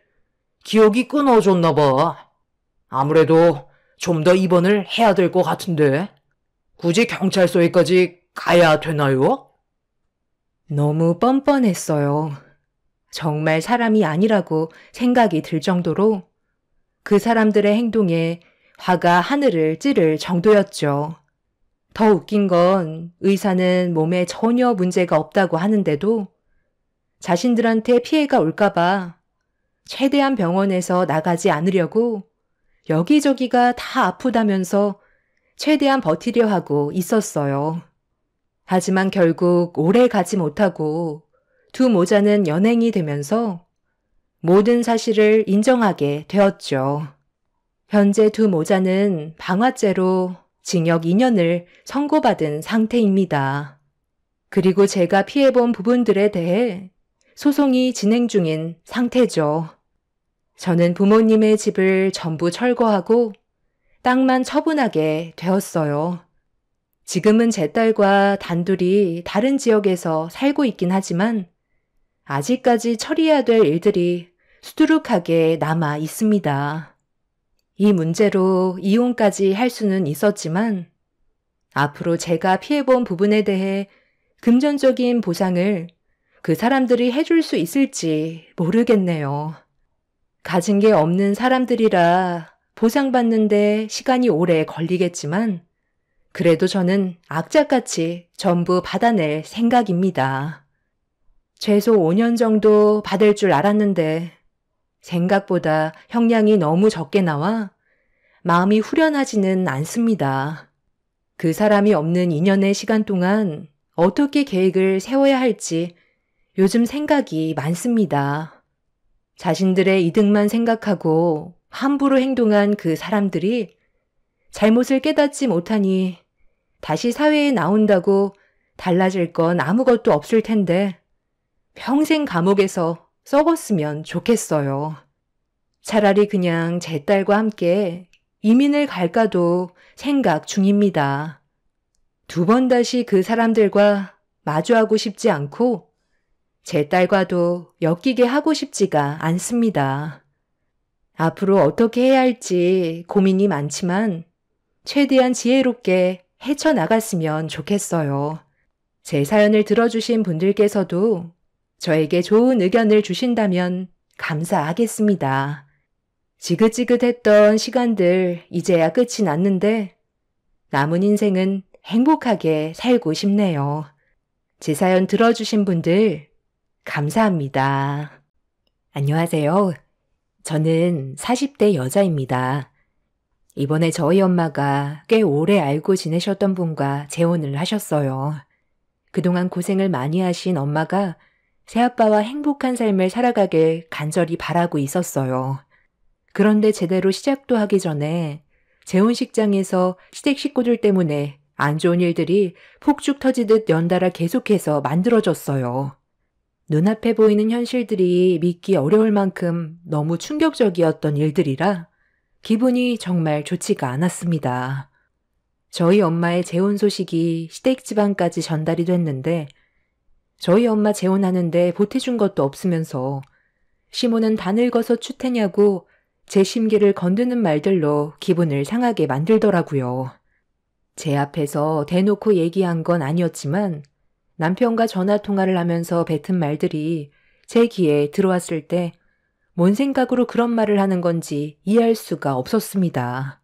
B: 기억이 끊어졌나 봐. 아무래도 좀 더 입원을 해야 될 것 같은데 굳이 경찰서에까지 가야 되나요?
A: 너무 뻔뻔했어요. 정말 사람이 아니라고 생각이 들 정도로 그 사람들의 행동에 화가 하늘을 찌를 정도였죠. 더 웃긴 건 의사는 몸에 전혀 문제가 없다고 하는데도 자신들한테 피해가 올까봐 최대한 병원에서 나가지 않으려고 여기저기가 다 아프다면서 최대한 버티려 하고 있었어요. 하지만 결국 오래 가지 못하고 두 모자는 연행이 되면서 모든 사실을 인정하게 되었죠. 현재 두 모자는 방화죄로 징역 2년을 선고받은 상태입니다. 그리고 제가 피해본 부분들에 대해 소송이 진행 중인 상태죠. 저는 부모님의 집을 전부 철거하고 땅만 처분하게 되었어요. 지금은 제 딸과 단둘이 다른 지역에서 살고 있긴 하지만 아직까지 처리해야 될 일들이 수두룩하게 남아 있습니다. 이 문제로 이혼까지 할 수는 있었지만 앞으로 제가 피해본 부분에 대해 금전적인 보상을 그 사람들이 해줄 수 있을지 모르겠네요. 가진 게 없는 사람들이라 보상받는데 시간이 오래 걸리겠지만 그래도 저는 악착같이 전부 받아낼 생각입니다. 최소 5년 정도 받을 줄 알았는데 생각보다 형량이 너무 적게 나와 마음이 후련하지는 않습니다. 그 사람이 없는 2년의 시간 동안 어떻게 계획을 세워야 할지 요즘 생각이 많습니다. 자신들의 이득만 생각하고 함부로 행동한 그 사람들이 잘못을 깨닫지 못하니 다시 사회에 나온다고 달라질 건 아무것도 없을 텐데 평생 감옥에서 썩었으면 좋겠어요. 차라리 그냥 제 딸과 함께 이민을 갈까도 생각 중입니다. 두 번 다시 그 사람들과 마주하고 싶지 않고 제 딸과도 엮이게 하고 싶지가 않습니다. 앞으로 어떻게 해야 할지 고민이 많지만 최대한 지혜롭게 헤쳐나갔으면 좋겠어요. 제 사연을 들어주신 분들께서도 저에게 좋은 의견을 주신다면 감사하겠습니다. 지긋지긋했던 시간들 이제야 끝이 났는데 남은 인생은 행복하게 살고 싶네요. 제 사연 들어주신 분들 감사합니다. 안녕하세요. 저는 40대 여자입니다. 이번에 저희 엄마가 꽤 오래 알고 지내셨던 분과 재혼을 하셨어요. 그동안 고생을 많이 하신 엄마가 새아빠와 행복한 삶을 살아가길 간절히 바라고 있었어요. 그런데 제대로 시작도 하기 전에 재혼식장에서 시댁 식구들 때문에 안 좋은 일들이 폭죽 터지듯 연달아 계속해서 만들어졌어요. 눈앞에 보이는 현실들이 믿기 어려울 만큼 너무 충격적이었던 일들이라 기분이 정말 좋지가 않았습니다. 저희 엄마의 재혼 소식이 시댁 집안까지 전달이 됐는데 저희 엄마 재혼하는데 보태준 것도 없으면서 시모는 다 늙어서 추태냐고 제 심기를 건드는 말들로 기분을 상하게 만들더라고요. 제 앞에서 대놓고 얘기한 건 아니었지만 남편과 전화 통화를 하면서 뱉은 말들이 제 귀에 들어왔을 때 뭔 생각으로 그런 말을 하는 건지 이해할 수가 없었습니다.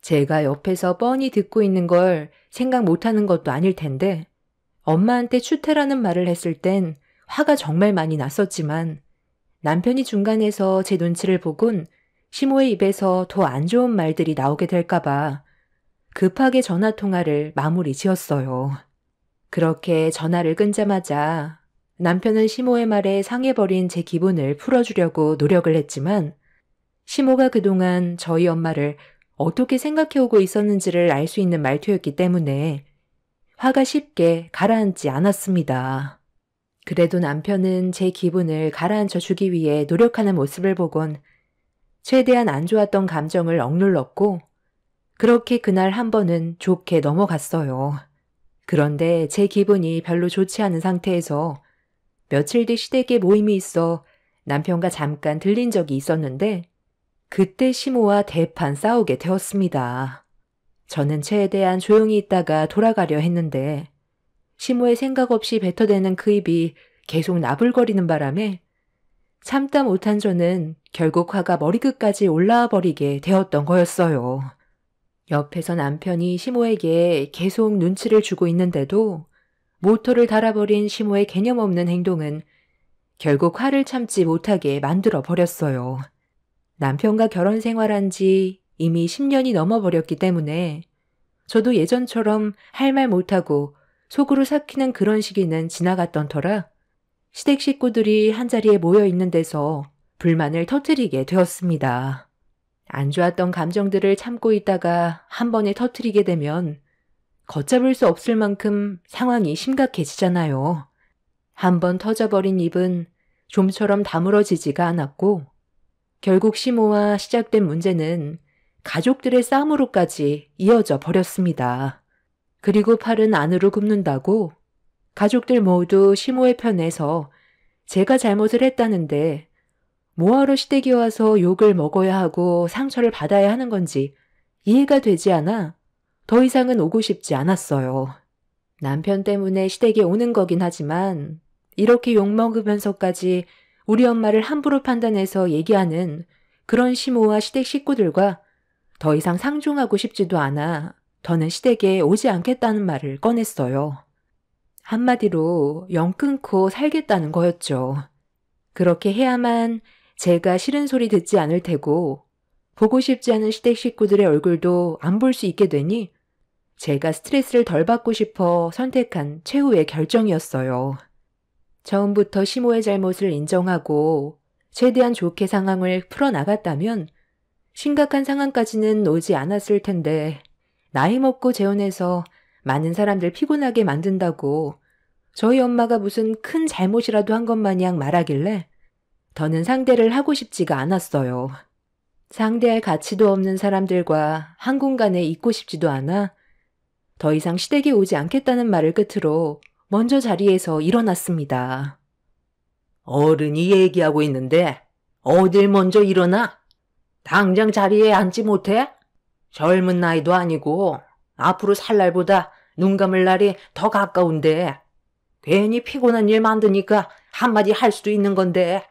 A: 제가 옆에서 뻔히 듣고 있는 걸 생각 못하는 것도 아닐 텐데 엄마한테 추태라는 말을 했을 땐 화가 정말 많이 났었지만 남편이 중간에서 제 눈치를 보곤 시모의 입에서 더 안 좋은 말들이 나오게 될까봐 급하게 전화 통화를 마무리 지었어요. 그렇게 전화를 끊자마자 남편은 시모의 말에 상해버린 제 기분을 풀어주려고 노력을 했지만 시모가 그동안 저희 엄마를 어떻게 생각해오고 있었는지를 알 수 있는 말투였기 때문에 화가 쉽게 가라앉지 않았습니다. 그래도 남편은 제 기분을 가라앉혀 주기 위해 노력하는 모습을 보곤 최대한 안 좋았던 감정을 억눌렀고 그렇게 그날 한 번은 좋게 넘어갔어요. 그런데 제 기분이 별로 좋지 않은 상태에서 며칠 뒤 시댁에 모임이 있어 남편과 잠깐 들린 적이 있었는데 그때 시모와 대판 싸우게 되었습니다. 저는 최대한 조용히 있다가 돌아가려 했는데 시모의 생각 없이 뱉어대는 그 입이 계속 나불거리는 바람에 참다 못한 저는 결국 화가 머리끝까지 올라와 버리게 되었던 거였어요. 옆에서 남편이 시모에게 계속 눈치를 주고 있는데도 모터를 달아버린 시모의 개념 없는 행동은 결국 화를 참지 못하게 만들어 버렸어요. 남편과 결혼 생활한 지 이미 10년이 넘어버렸기 때문에 저도 예전처럼 할 말 못하고 속으로 삭히는 그런 시기는 지나갔던 터라 시댁 식구들이 한자리에 모여 있는 데서 불만을 터뜨리게 되었습니다. 안 좋았던 감정들을 참고 있다가 한 번에 터뜨리게 되면 걷잡을 수 없을 만큼 상황이 심각해지잖아요. 한 번 터져버린 입은 좀처럼 다물어지지가 않았고 결국 시모와 시작된 문제는 가족들의 싸움으로까지 이어져 버렸습니다. 그리고 팔은 안으로 굽는다고 가족들 모두 시모의 편에서 제가 잘못을 했다는데 뭐하러 시댁에 와서 욕을 먹어야 하고 상처를 받아야 하는 건지 이해가 되지 않아 더 이상은 오고 싶지 않았어요. 남편 때문에 시댁에 오는 거긴 하지만 이렇게 욕먹으면서까지 우리 엄마를 함부로 판단해서 얘기하는 그런 시모와 시댁 식구들과 더 이상 상종하고 싶지도 않아 더는 시댁에 오지 않겠다는 말을 꺼냈어요. 한마디로 영 끊고 살겠다는 거였죠. 그렇게 해야만 제가 싫은 소리 듣지 않을 테고 보고 싶지 않은 시댁 식구들의 얼굴도 안 볼 수 있게 되니 제가 스트레스를 덜 받고 싶어 선택한 최후의 결정이었어요. 처음부터 시모의 잘못을 인정하고 최대한 좋게 상황을 풀어나갔다면 심각한 상황까지는 오지 않았을 텐데 나이 먹고 재혼해서 많은 사람들 피곤하게 만든다고 저희 엄마가 무슨 큰 잘못이라도 한 것 마냥 말하길래 더는 상대를 하고 싶지가 않았어요. 상대할 가치도 없는 사람들과 한 공간에 있고 싶지도 않아 더 이상 시댁에 오지 않겠다는 말을 끝으로 먼저 자리에서 일어났습니다.
B: 어른이 얘기하고 있는데 어딜 먼저 일어나? 당장 자리에 앉지 못해? 젊은 나이도 아니고 앞으로 살 날보다 눈 감을 날이 더 가까운데 괜히 피곤한 일 만드니까 한마디 할 수도 있는 건데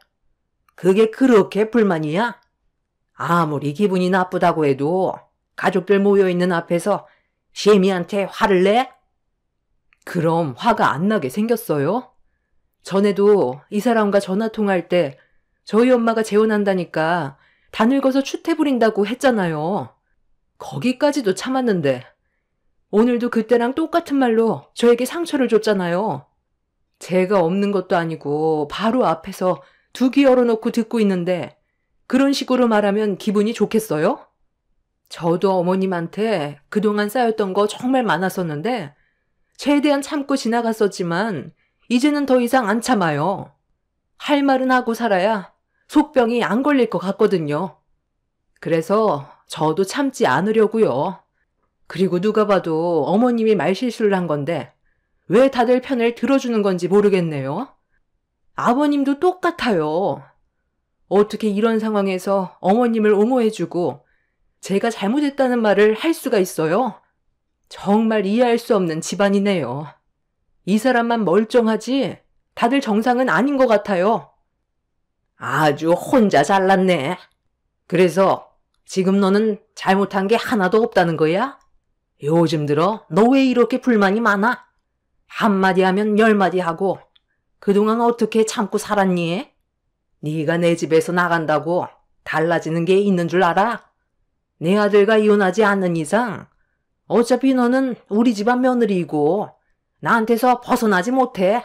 B: 그게 그렇게 불만이야? 아무리 기분이 나쁘다고 해도 가족들 모여있는 앞에서 시애미한테 화를 내?
A: 그럼 화가 안 나게 생겼어요? 전에도 이 사람과 전화 통화할 때 저희 엄마가 재혼한다니까 다 늙어서 추태 부린다고 했잖아요. 거기까지도 참았는데 오늘도 그때랑 똑같은 말로 저에게 상처를 줬잖아요. 제가 없는 것도 아니고 바로 앞에서 두 귀 열어놓고 듣고 있는데 그런 식으로 말하면 기분이 좋겠어요? 저도 어머님한테 그동안 쌓였던 거 정말 많았었는데 최대한 참고 지나갔었지만 이제는 더 이상 안 참아요. 할 말은 하고 살아야 속병이 안 걸릴 것 같거든요. 그래서 저도 참지 않으려고요. 그리고 누가 봐도 어머님이 말실수를 한 건데 왜 다들 편을 들어주는 건지 모르겠네요. 아버님도 똑같아요. 어떻게 이런 상황에서 어머님을 옹호해주고 제가 잘못했다는 말을 할 수가 있어요? 정말 이해할 수 없는 집안이네요. 이 사람만 멀쩡하지 다들 정상은 아닌 것 같아요.
B: 아주 혼자 잘났네. 그래서 지금 너는 잘못한 게 하나도 없다는 거야? 요즘 들어 너 왜 이렇게 불만이 많아? 한마디 하면 10마디 하고 그동안 어떻게 참고 살았니? 네가 내 집에서 나간다고 달라지는 게 있는 줄 알아? 내 아들과 이혼하지 않는 이상 어차피 너는 우리 집안 며느리이고 나한테서 벗어나지 못해.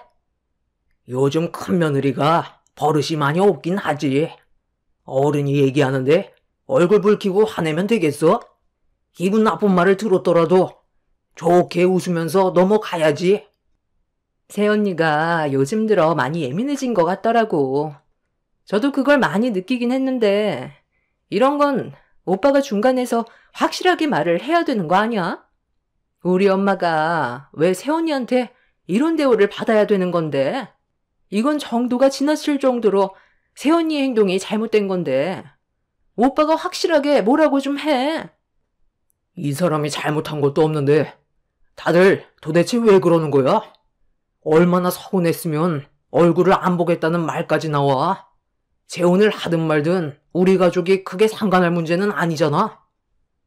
B: 요즘 큰 며느리가 버릇이 많이 없긴 하지. 어른이 얘기하는데 얼굴 붉히고 화내면 되겠어? 기분 나쁜 말을 들었더라도 좋게 웃으면서 넘어가야지.
A: 새언니가 요즘 들어 많이 예민해진 것 같더라고. 저도 그걸 많이 느끼긴 했는데 이런 건 오빠가 중간에서 확실하게 말을 해야 되는 거 아니야? 우리 엄마가 왜 새언니한테 이런 대우를 받아야 되는 건데? 이건 정도가 지나칠 정도로 새언니의 행동이 잘못된 건데 오빠가 확실하게 뭐라고 좀 해.
B: 이 사람이 잘못한 것도 없는데 다들 도대체 왜 그러는 거야? 얼마나 서운했으면 얼굴을 안 보겠다는 말까지 나와. 재혼을 하든 말든 우리 가족이 크게 상관할 문제는 아니잖아.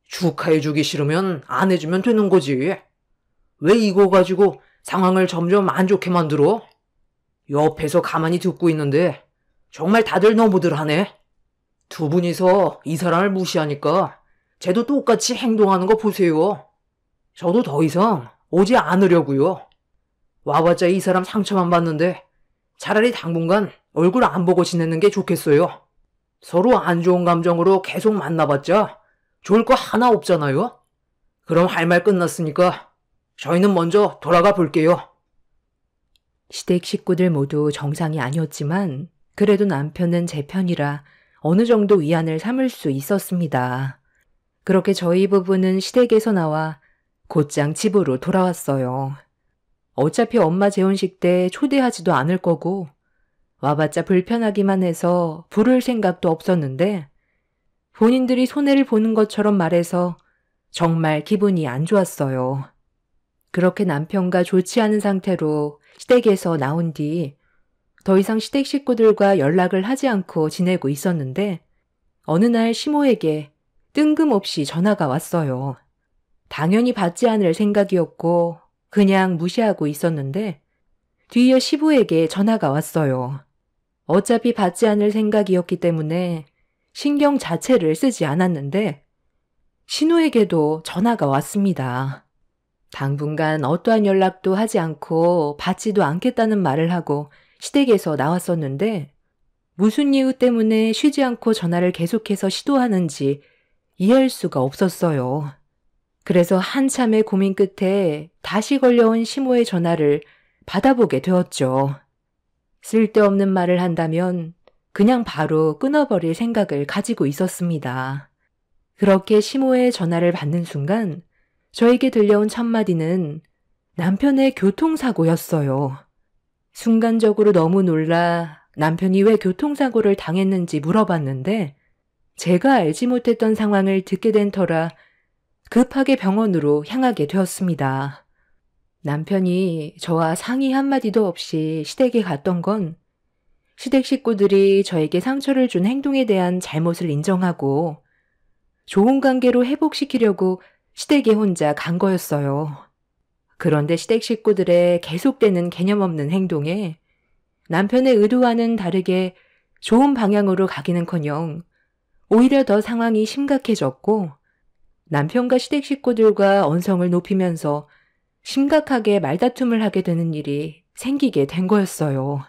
B: 축하해주기 싫으면 안 해주면 되는 거지. 왜 이거 가지고 상황을 점점 안 좋게 만들어? 옆에서 가만히 듣고 있는데 정말 다들 너무들 하네. 두 분이서 이 사람을 무시하니까 쟤도 똑같이 행동하는 거 보세요. 저도 더 이상 오지 않으려고요. 와봤자 이 사람 상처만 받는데 차라리 당분간 얼굴 안 보고 지내는 게 좋겠어요. 서로 안 좋은 감정으로 계속 만나봤자 좋을 거 하나 없잖아요. 그럼 할 말 끝났으니까 저희는 먼저 돌아가 볼게요.
A: 시댁 식구들 모두 정상이 아니었지만 그래도 남편은 제 편이라 어느 정도 위안을 삼을 수 있었습니다. 그렇게 저희 부부는 시댁에서 나와 곧장 집으로 돌아왔어요. 어차피 엄마 재혼식 때 초대하지도 않을 거고 와봤자 불편하기만 해서 부를 생각도 없었는데 본인들이 손해를 보는 것처럼 말해서 정말 기분이 안 좋았어요. 그렇게 남편과 좋지 않은 상태로 시댁에서 나온 뒤 더 이상 시댁 식구들과 연락을 하지 않고 지내고 있었는데 어느 날 시모에게 뜬금없이 전화가 왔어요. 당연히 받지 않을 생각이었고 그냥 무시하고 있었는데 뒤이어 시부에게 전화가 왔어요. 어차피 받지 않을 생각이었기 때문에 신경 자체를 쓰지 않았는데 신우에게도 전화가 왔습니다. 당분간 어떠한 연락도 하지 않고 받지도 않겠다는 말을 하고 시댁에서 나왔었는데 무슨 이유 때문에 쉬지 않고 전화를 계속해서 시도하는지 이해할 수가 없었어요. 그래서 한참의 고민 끝에 다시 걸려온 시모의 전화를 받아보게 되었죠. 쓸데없는 말을 한다면 그냥 바로 끊어버릴 생각을 가지고 있었습니다. 그렇게 시모의 전화를 받는 순간 저에게 들려온 첫마디는 남편의 교통사고였어요. 순간적으로 너무 놀라 남편이 왜 교통사고를 당했는지 물어봤는데 제가 알지 못했던 상황을 듣게 된 터라 급하게 병원으로 향하게 되었습니다. 남편이 저와 상의 한마디도 없이 시댁에 갔던 건 시댁 식구들이 저에게 상처를 준 행동에 대한 잘못을 인정하고 좋은 관계로 회복시키려고 시댁에 혼자 간 거였어요. 그런데 시댁 식구들의 계속되는 개념 없는 행동에 남편의 의도와는 다르게 좋은 방향으로 가기는커녕 오히려 더 상황이 심각해졌고 남편과 시댁 식구들과 언성을 높이면서 심각하게 말다툼을 하게 되는 일이 생기게 된 거였어요.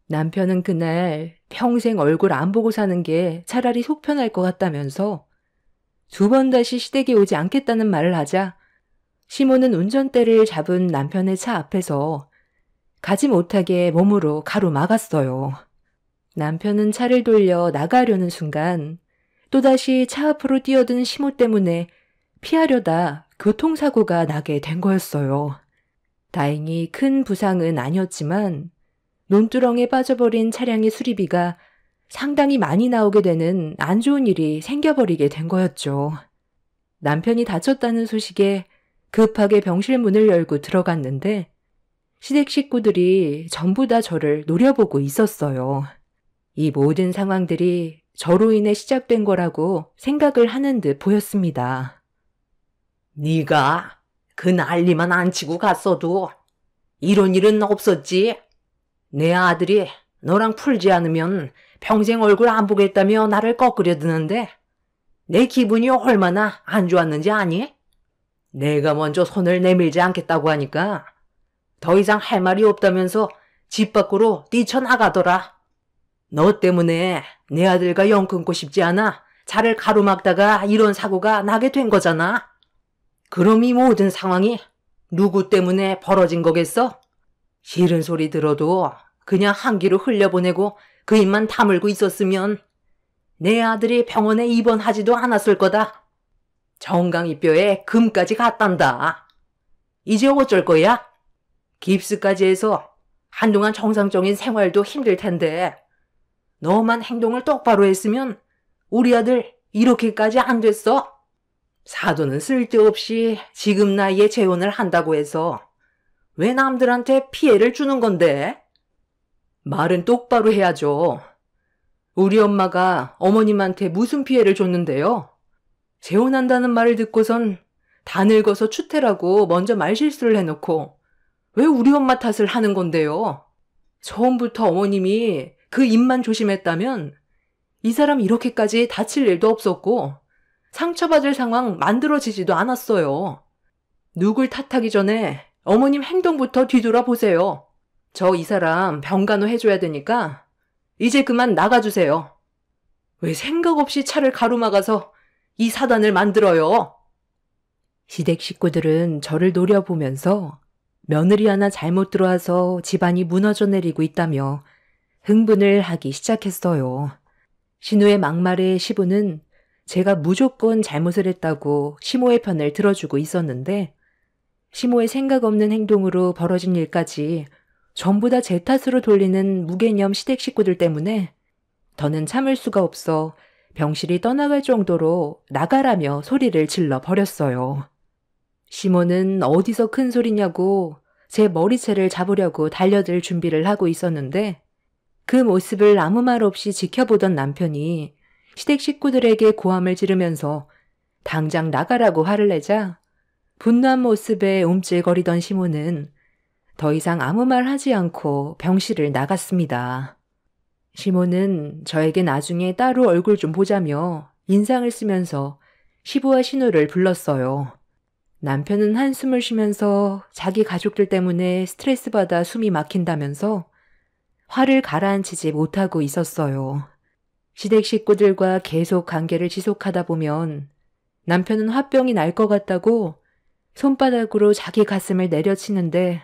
A: 남편은 그날 평생 얼굴 안 보고 사는 게 차라리 속 편할 것 같다면서 2번 다시 시댁에 오지 않겠다는 말을 하자 시모는 운전대를 잡은 남편의 차 앞에서 가지 못하게 몸으로 가로막았어요. 남편은 차를 돌려 나가려는 순간 또다시 차 앞으로 뛰어든 시모 때문에 피하려다 교통사고가 나게 된 거였어요. 다행히 큰 부상은 아니었지만 논두렁에 빠져버린 차량의 수리비가 상당히 많이 나오게 되는 안 좋은 일이 생겨버리게 된 거였죠. 남편이 다쳤다는 소식에 급하게 병실 문을 열고 들어갔는데 시댁 식구들이 전부 다 저를 노려보고 있었어요. 이 모든 상황들이 저로 인해 시작된 거라고 생각을 하는 듯 보였습니다.
B: 네가 그 난리만 안 치고 갔어도 이런 일은 없었지. 내 아들이 너랑 풀지 않으면 평생 얼굴 안 보겠다며 나를 꺾으려 드는데 내 기분이 얼마나 안 좋았는지 아니? 내가 먼저 손을 내밀지 않겠다고 하니까 더 이상 할 말이 없다면서 집 밖으로 뛰쳐나가더라. 너 때문에 내 아들과 영 끊고 싶지 않아 차를 가로막다가 이런 사고가 나게 된 거잖아. 그럼 이 모든 상황이 누구 때문에 벌어진 거겠어? 싫은 소리 들어도 그냥 한 귀로 흘려보내고 그 입만 다물고 있었으면 내 아들이 병원에 입원하지도 않았을 거다. 정강이뼈에 금까지 갔단다. 이제 어쩔 거야? 깁스까지 해서 한동안 정상적인 생활도 힘들 텐데 너만 행동을 똑바로 했으면 우리 아들 이렇게까지 안 됐어. 사돈은 쓸데없이 지금 나이에 재혼을 한다고 해서 왜 남들한테 피해를 주는 건데? 말은 똑바로 해야죠. 우리 엄마가 어머님한테 무슨 피해를 줬는데요? 재혼한다는 말을 듣고선 다 늙어서 추태라고 먼저 말실수를 해놓고 왜 우리 엄마 탓을 하는 건데요? 처음부터 어머님이 그 입만 조심했다면 이 사람 이렇게까지 다칠 일도 없었고 상처받을 상황 만들어지지도 않았어요. 누굴 탓하기 전에 어머님 행동부터 뒤돌아보세요. 저 이 사람 병간호 해줘야 되니까 이제 그만 나가주세요. 왜 생각 없이 차를 가로막아서 이 사단을 만들어요?
A: 시댁 식구들은 저를 노려보면서 며느리 하나 잘못 들어와서 집안이 무너져 내리고 있다며 흥분을 하기 시작했어요. 신우의 막말에 시부는 제가 무조건 잘못을 했다고 시모의 편을 들어주고 있었는데 시모의 생각 없는 행동으로 벌어진 일까지 전부 다 제 탓으로 돌리는 무개념 시댁 식구들 때문에 더는 참을 수가 없어 병실이 떠나갈 정도로 나가라며 소리를 질러 버렸어요. 시모는 어디서 큰 소리냐고 제 머리채를 잡으려고 달려들 준비를 하고 있었는데 그 모습을 아무 말 없이 지켜보던 남편이 시댁 식구들에게 고함을 지르면서 당장 나가라고 화를 내자 분노한 모습에 움찔거리던 시모는 더 이상 아무 말 하지 않고 병실을 나갔습니다. 시모는 저에게 나중에 따로 얼굴 좀 보자며 인상을 쓰면서 시부와 신우를 불렀어요. 남편은 한숨을 쉬면서 자기 가족들 때문에 스트레스 받아 숨이 막힌다면서 화를 가라앉히지 못하고 있었어요. 시댁 식구들과 계속 관계를 지속하다 보면 남편은 화병이 날 것 같다고 손바닥으로 자기 가슴을 내려치는데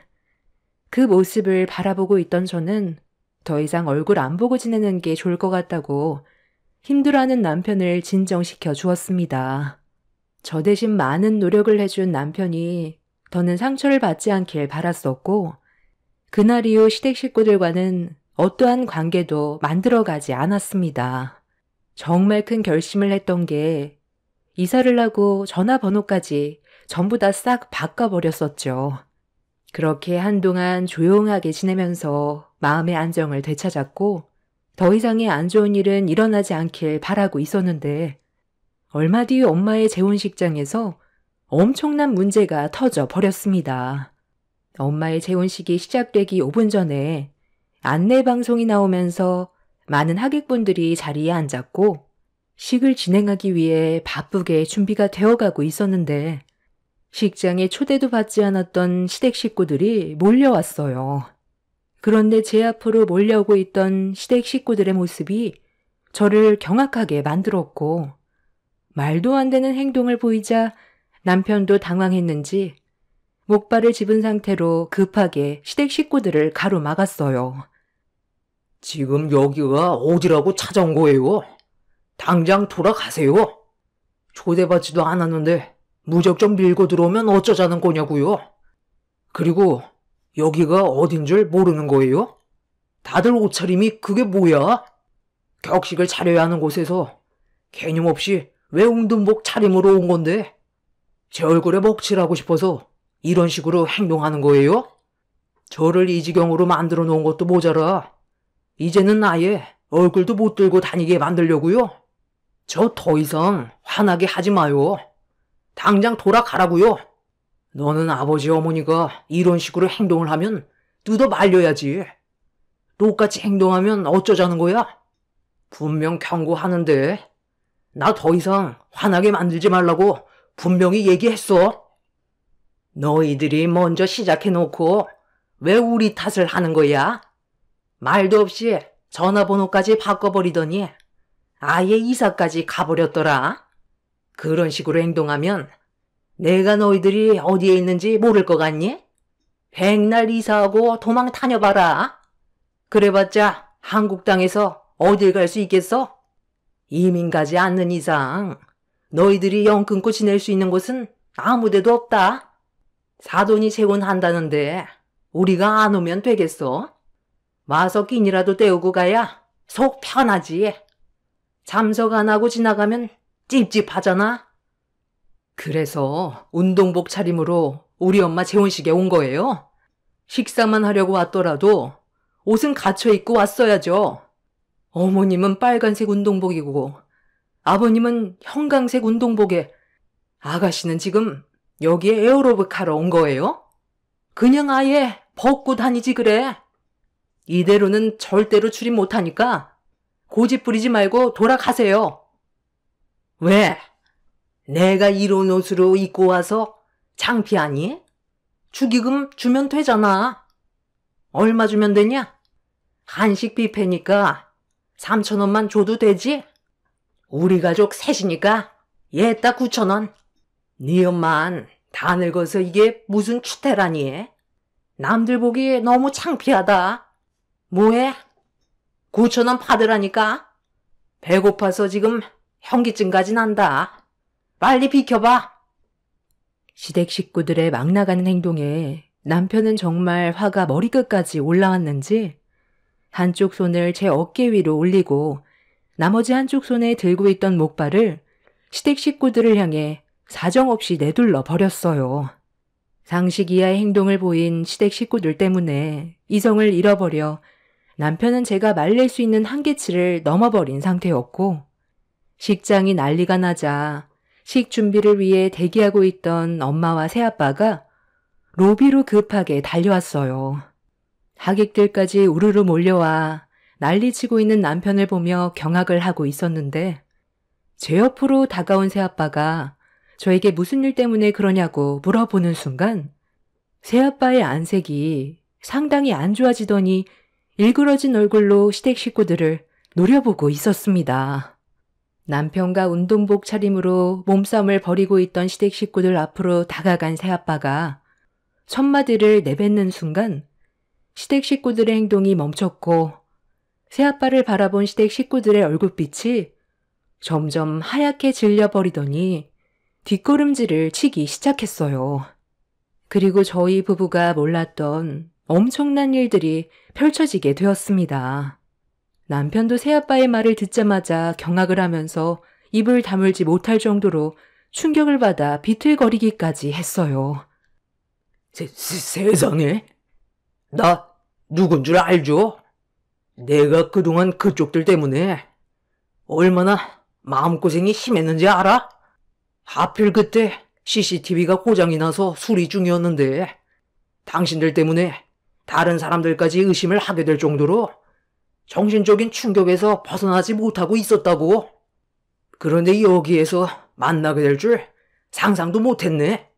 A: 그 모습을 바라보고 있던 저는 더 이상 얼굴 안 보고 지내는 게 좋을 것 같다고 힘들어하는 남편을 진정시켜 주었습니다. 저 대신 많은 노력을 해준 남편이 더는 상처를 받지 않길 바랐었고 그날 이후 시댁 식구들과는 어떠한 관계도 만들어가지 않았습니다. 정말 큰 결심을 했던 게 이사를 하고 전화번호까지 전부 다 싹 바꿔버렸었죠. 그렇게 한동안 조용하게 지내면서 마음의 안정을 되찾았고 더 이상의 안 좋은 일은 일어나지 않길 바라고 있었는데 얼마 뒤 엄마의 재혼식장에서 엄청난 문제가 터져 버렸습니다. 엄마의 재혼식이 시작되기 5분 전에 안내방송이 나오면서 많은 하객분들이 자리에 앉았고 식을 진행하기 위해 바쁘게 준비가 되어가고 있었는데 식장에 초대도 받지 않았던 시댁 식구들이 몰려왔어요. 그런데 제 앞으로 몰려오고 있던 시댁 식구들의 모습이 저를 경악하게 만들었고 말도 안 되는 행동을 보이자 남편도 당황했는지 목발을 집은 상태로 급하게 시댁 식구들을 가로막았어요.
B: 지금 여기가 어디라고 찾아온 거예요? 당장 돌아가세요. 초대받지도 않았는데 무작정 밀고 들어오면 어쩌자는 거냐고요? 그리고 여기가 어딘 줄 모르는 거예요? 다들 옷차림이 그게 뭐야? 격식을 차려야 하는 곳에서 개념 없이 왜 웅둔복 차림으로 온 건데? 제 얼굴에 먹칠하고 싶어서 이런 식으로 행동하는 거예요? 저를 이 지경으로 만들어 놓은 것도 모자라 이제는 아예 얼굴도 못 들고 다니게 만들려고요? 저 더 이상 화나게 하지 마요. 당장 돌아가라고요. 너는 아버지 어머니가 이런 식으로 행동을 하면 뜯어 말려야지. 똑같이 행동하면 어쩌자는 거야? 분명 경고하는데 나 더 이상 화나게 만들지 말라고 분명히 얘기했어. 너희들이 먼저 시작해놓고 왜 우리 탓을 하는 거야? 말도 없이 전화번호까지 바꿔버리더니 아예 이사까지 가버렸더라. 그런 식으로 행동하면 내가 너희들이 어디에 있는지 모를 것 같니? 백날 이사하고 도망 다녀봐라. 그래봤자 한국 땅에서 어딜 갈 수 있겠어? 이민 가지 않는 이상 너희들이 영 끊고 지낼 수 있는 곳은 아무 데도 없다. 사돈이 재혼한다는데 우리가 안 오면 되겠어? 와서 끼니라도 때우고 가야 속 편하지. 참석 안 하고 지나가면 찝찝하잖아. 그래서 운동복 차림으로 우리 엄마 재혼식에 온 거예요. 식사만 하려고 왔더라도 옷은 갖춰 입고 왔어야죠. 어머님은 빨간색 운동복이고 아버님은 형광색 운동복에 아가씨는 지금 여기에 에어로빅 하러 온 거예요? 그냥 아예 벗고 다니지 그래. 이대로는 절대로 출입 못하니까 고집 부리지 말고 돌아가세요. 왜? 내가 이런 옷으로 입고 와서 창피하니? 축의금 주면 되잖아. 얼마 주면 되냐? 한식 뷔페니까 3,000원만 줘도 되지? 우리 가족 셋이니까 얘따 9,000원. 네 엄만 다 늙어서 이게 무슨 추태라니? 남들 보기 너무 창피하다. 뭐해? 9,000원 받으라니까. 배고파서 지금 현기증까지 난다. 빨리 비켜봐.
A: 시댁 식구들의 막 나가는 행동에 남편은 정말 화가 머리끝까지 올라왔는지 한쪽 손을 제 어깨 위로 올리고 나머지 한쪽 손에 들고 있던 목발을 시댁 식구들을 향해 사정없이 내둘러 버렸어요. 상식 이하의 행동을 보인 시댁 식구들 때문에 이성을 잃어버려 남편은 제가 말릴 수 있는 한계치를 넘어버린 상태였고 식장이 난리가 나자 식 준비를 위해 대기하고 있던 엄마와 새아빠가 로비로 급하게 달려왔어요. 하객들까지 우르르 몰려와 난리치고 있는 남편을 보며 경악을 하고 있었는데 제 옆으로 다가온 새아빠가 저에게 무슨 일 때문에 그러냐고 물어보는 순간 새아빠의 안색이 상당히 안 좋아지더니 일그러진 얼굴로 시댁 식구들을 노려보고 있었습니다. 남편과 운동복 차림으로 몸싸움을 벌이고 있던 시댁 식구들 앞으로 다가간 새아빠가 첫마디를 내뱉는 순간 시댁 식구들의 행동이 멈췄고 새아빠를 바라본 시댁 식구들의 얼굴빛이 점점 하얗게 질려버리더니 뒷걸음질을 치기 시작했어요. 그리고 저희 부부가 몰랐던 엄청난 일들이 펼쳐지게 되었습니다. 남편도 새아빠의 말을 듣자마자 경악을 하면서 입을 다물지 못할 정도로 충격을 받아 비틀거리기까지 했어요.
B: 세상에? 나 누군 줄 알죠? 내가 그동안 그쪽들 때문에 얼마나 마음고생이 심했는지 알아? 하필 그때 CCTV가 고장이 나서 수리 중이었는데 당신들 때문에 다른 사람들까지 의심을 하게 될 정도로 정신적인 충격에서 벗어나지 못하고 있었다고. 그런데 여기에서 만나게 될 줄 상상도 못했네.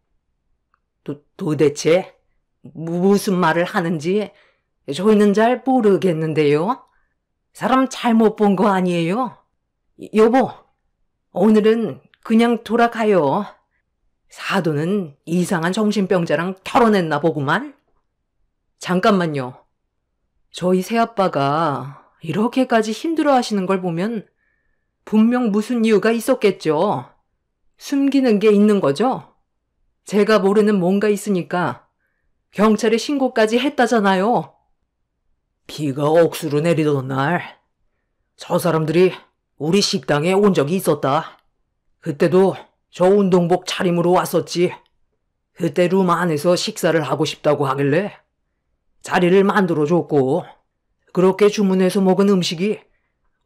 B: 도대체 무슨 말을 하는지 저희는 잘 모르겠는데요. 사람 잘못 본 거 아니에요? 여보, 오늘은 그냥 돌아가요. 사돈은 이상한 정신병자랑 결혼했나 보구만. 잠깐만요. 저희 새아빠가 이렇게까지 힘들어하시는 걸 보면 분명 무슨 이유가 있었겠죠. 숨기는 게 있는 거죠? 제가 모르는 뭔가 있으니까 경찰에 신고까지 했다잖아요. 비가 억수로 내리던 날 저 사람들이 우리 식당에 온 적이 있었다. 그때도 저 운동복 차림으로 왔었지. 그때 룸 안에서 식사를 하고 싶다고 하길래 자리를 만들어줬고 그렇게 주문해서 먹은 음식이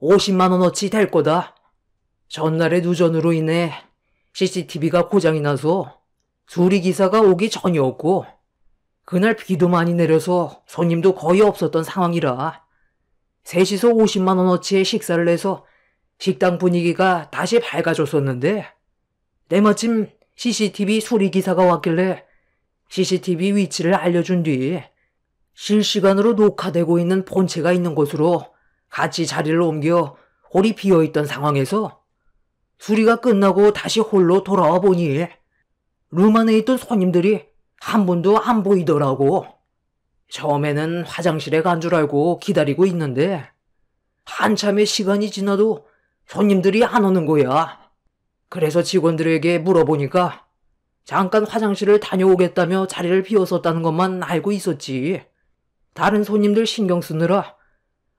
B: 50만 원어치 될 거다. 전날의 누전으로 인해 CCTV가 고장이 나서 수리기사가 오기 전이었고 그날 비도 많이 내려서 손님도 거의 없었던 상황이라 셋이서 50만 원어치의 식사를 해서 식당 분위기가 다시 밝아졌었는데 때마침 CCTV 수리기사가 왔길래 CCTV 위치를 알려준 뒤 실시간으로 녹화되고 있는 본체가 있는 곳으로 같이 자리를 옮겨 홀이 비어있던 상황에서 수리가 끝나고 다시 홀로 돌아와 보니 룸 안에 있던 손님들이 한 분도 안 보이더라고. 처음에는 화장실에 간 줄 알고 기다리고 있는데 한참의 시간이 지나도 손님들이 안 오는 거야. 그래서 직원들에게 물어보니까 잠깐 화장실을 다녀오겠다며 자리를 비웠었다는 것만 알고 있었지. 다른 손님들 신경 쓰느라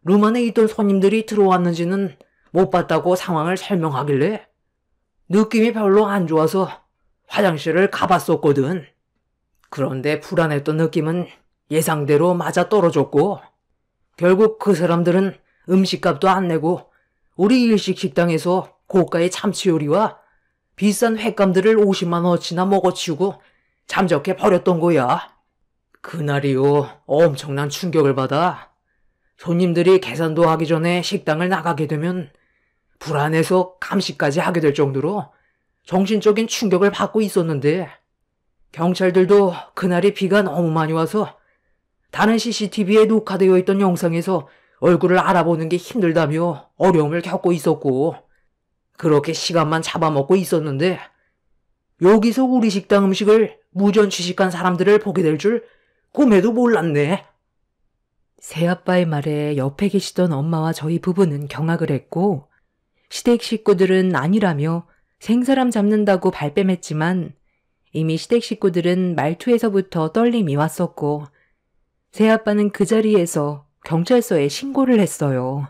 B: 룸 안에 있던 손님들이 들어왔는지는 못 봤다고 상황을 설명하길래 느낌이 별로 안 좋아서 화장실을 가봤었거든. 그런데 불안했던 느낌은 예상대로 맞아 떨어졌고 결국 그 사람들은 음식값도 안 내고 우리 일식 식당에서 고가의 참치 요리와 비싼 횟감들을 50만 원어치나 먹어치우고 잠적해 버렸던 거야. 그날이요, 엄청난 충격을 받아 손님들이 계산도 하기 전에 식당을 나가게 되면 불안해서 감시까지 하게 될 정도로 정신적인 충격을 받고 있었는데 경찰들도 그날이 비가 너무 많이 와서 다른 CCTV에 녹화되어 있던 영상에서 얼굴을 알아보는 게 힘들다며 어려움을 겪고 있었고 그렇게 시간만 잡아먹고 있었는데 여기서 우리 식당 음식을 무전 취식한 사람들을 보게 될 줄 꿈에도 몰랐네.
A: 새아빠의 말에 옆에 계시던 엄마와 저희 부부는 경악을 했고 시댁 식구들은 아니라며 생사람 잡는다고 발뺌했지만 이미 시댁 식구들은 말투에서부터 떨림이 왔었고 새아빠는 그 자리에서 경찰서에 신고를 했어요.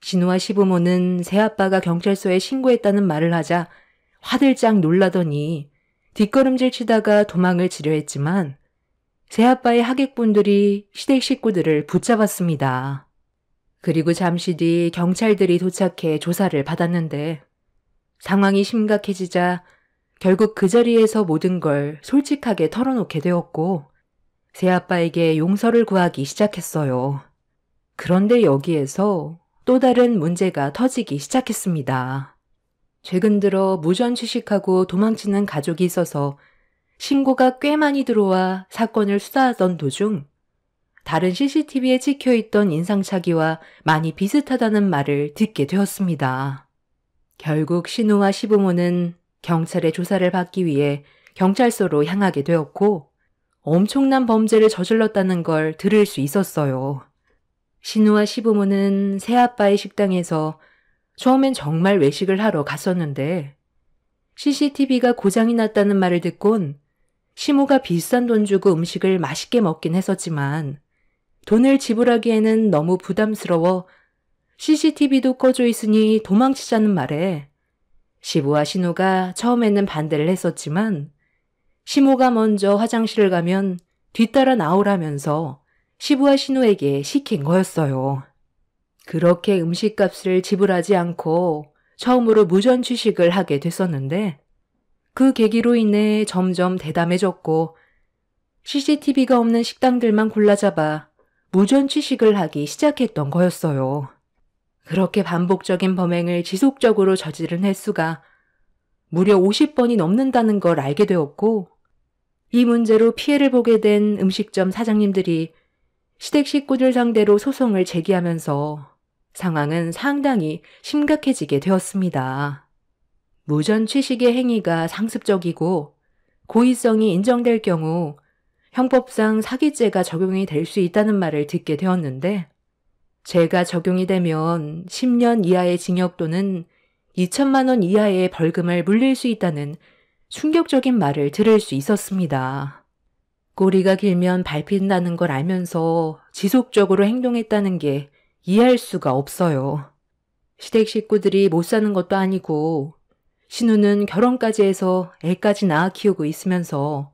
A: 신우와 시부모는 새아빠가 경찰서에 신고했다는 말을 하자 화들짝 놀라더니 뒷걸음질 치다가 도망을 치려 했지만 새아빠의 하객분들이 시댁 식구들을 붙잡았습니다. 그리고 잠시 뒤 경찰들이 도착해 조사를 받았는데 상황이 심각해지자 결국 그 자리에서 모든 걸 솔직하게 털어놓게 되었고 새아빠에게 용서를 구하기 시작했어요. 그런데 여기에서 또 다른 문제가 터지기 시작했습니다. 최근 들어 무전 취식하고 도망치는 가족이 있어서 신고가 꽤 많이 들어와 사건을 수사하던 도중 다른 CCTV에 찍혀있던 인상착의와 많이 비슷하다는 말을 듣게 되었습니다. 결국 신우와 시부모는 경찰의 조사를 받기 위해 경찰서로 향하게 되었고 엄청난 범죄를 저질렀다는 걸 들을 수 있었어요. 신우와 시부모는 새아빠의 식당에서 처음엔 정말 외식을 하러 갔었는데 CCTV가 고장이 났다는 말을 듣곤 시모가 비싼 돈 주고 음식을 맛있게 먹긴 했었지만 돈을 지불하기에는 너무 부담스러워 CCTV도 꺼져 있으니 도망치자는 말에 시부와 신우가 처음에는 반대를 했었지만 시모가 먼저 화장실을 가면 뒤따라 나오라면서 시부와 신우에게 시킨 거였어요. 그렇게 음식값을 지불하지 않고 처음으로 무전 취식을 하게 됐었는데 그 계기로 인해 점점 대담해졌고 CCTV가 없는 식당들만 골라잡아 무전 취식을 하기 시작했던 거였어요. 그렇게 반복적인 범행을 지속적으로 저지른 횟수가 무려 50번이 넘는다는 걸 알게 되었고 이 문제로 피해를 보게 된 음식점 사장님들이 시댁 식구들 상대로 소송을 제기하면서 상황은 상당히 심각해지게 되었습니다. 무전 취식의 행위가 상습적이고 고의성이 인정될 경우 형법상 사기죄가 적용이 될 수 있다는 말을 듣게 되었는데 죄가 적용이 되면 10년 이하의 징역 또는 2천만 원 이하의 벌금을 물릴 수 있다는 충격적인 말을 들을 수 있었습니다. 꼬리가 길면 밟힌다는 걸 알면서 지속적으로 행동했다는 게 이해할 수가 없어요. 시댁 식구들이 못 사는 것도 아니고 신우는 결혼까지 해서 애까지 낳아 키우고 있으면서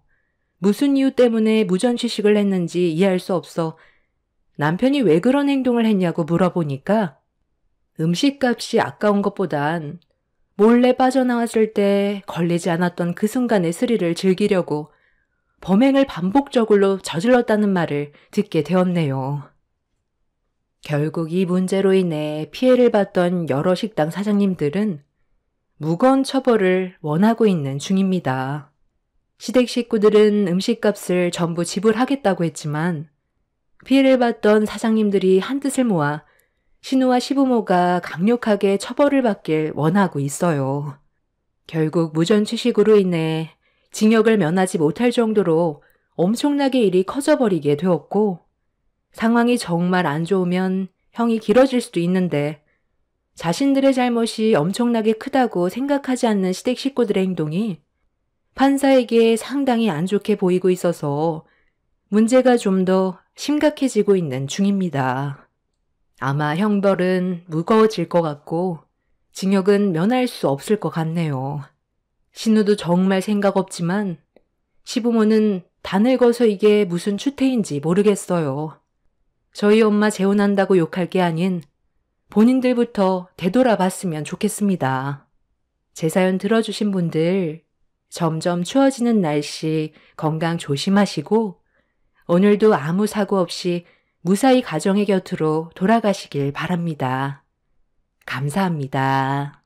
A: 무슨 이유 때문에 무전 취식을 했는지 이해할 수 없어 남편이 왜 그런 행동을 했냐고 물어보니까 음식값이 아까운 것보단 몰래 빠져나왔을 때 걸리지 않았던 그 순간의 스릴을 즐기려고 범행을 반복적으로 저질렀다는 말을 듣게 되었네요. 결국 이 문제로 인해 피해를 봤던 여러 식당 사장님들은 무거운 처벌을 원하고 있는 중입니다. 시댁 식구들은 음식값을 전부 지불하겠다고 했지만 피해를 봤던 사장님들이 한뜻을 모아 신우와 시부모가 강력하게 처벌을 받길 원하고 있어요. 결국 무전취식으로 인해 징역을 면하지 못할 정도로 엄청나게 일이 커져버리게 되었고 상황이 정말 안 좋으면 형이 길어질 수도 있는데 자신들의 잘못이 엄청나게 크다고 생각하지 않는 시댁 식구들의 행동이 판사에게 상당히 안 좋게 보이고 있어서 문제가 좀 더 심각해지고 있는 중입니다. 아마 형벌은 무거워질 것 같고 징역은 면할 수 없을 것 같네요. 신우도 정말 생각 없지만 시부모는 다 늙어서 이게 무슨 추태인지 모르겠어요. 저희 엄마 재혼한다고 욕할 게 아닌 본인들부터 되돌아봤으면 좋겠습니다. 제 사연 들어주신 분들 점점 추워지는 날씨 건강 조심하시고 오늘도 아무 사고 없이 무사히 가정의 곁으로 돌아가시길 바랍니다. 감사합니다.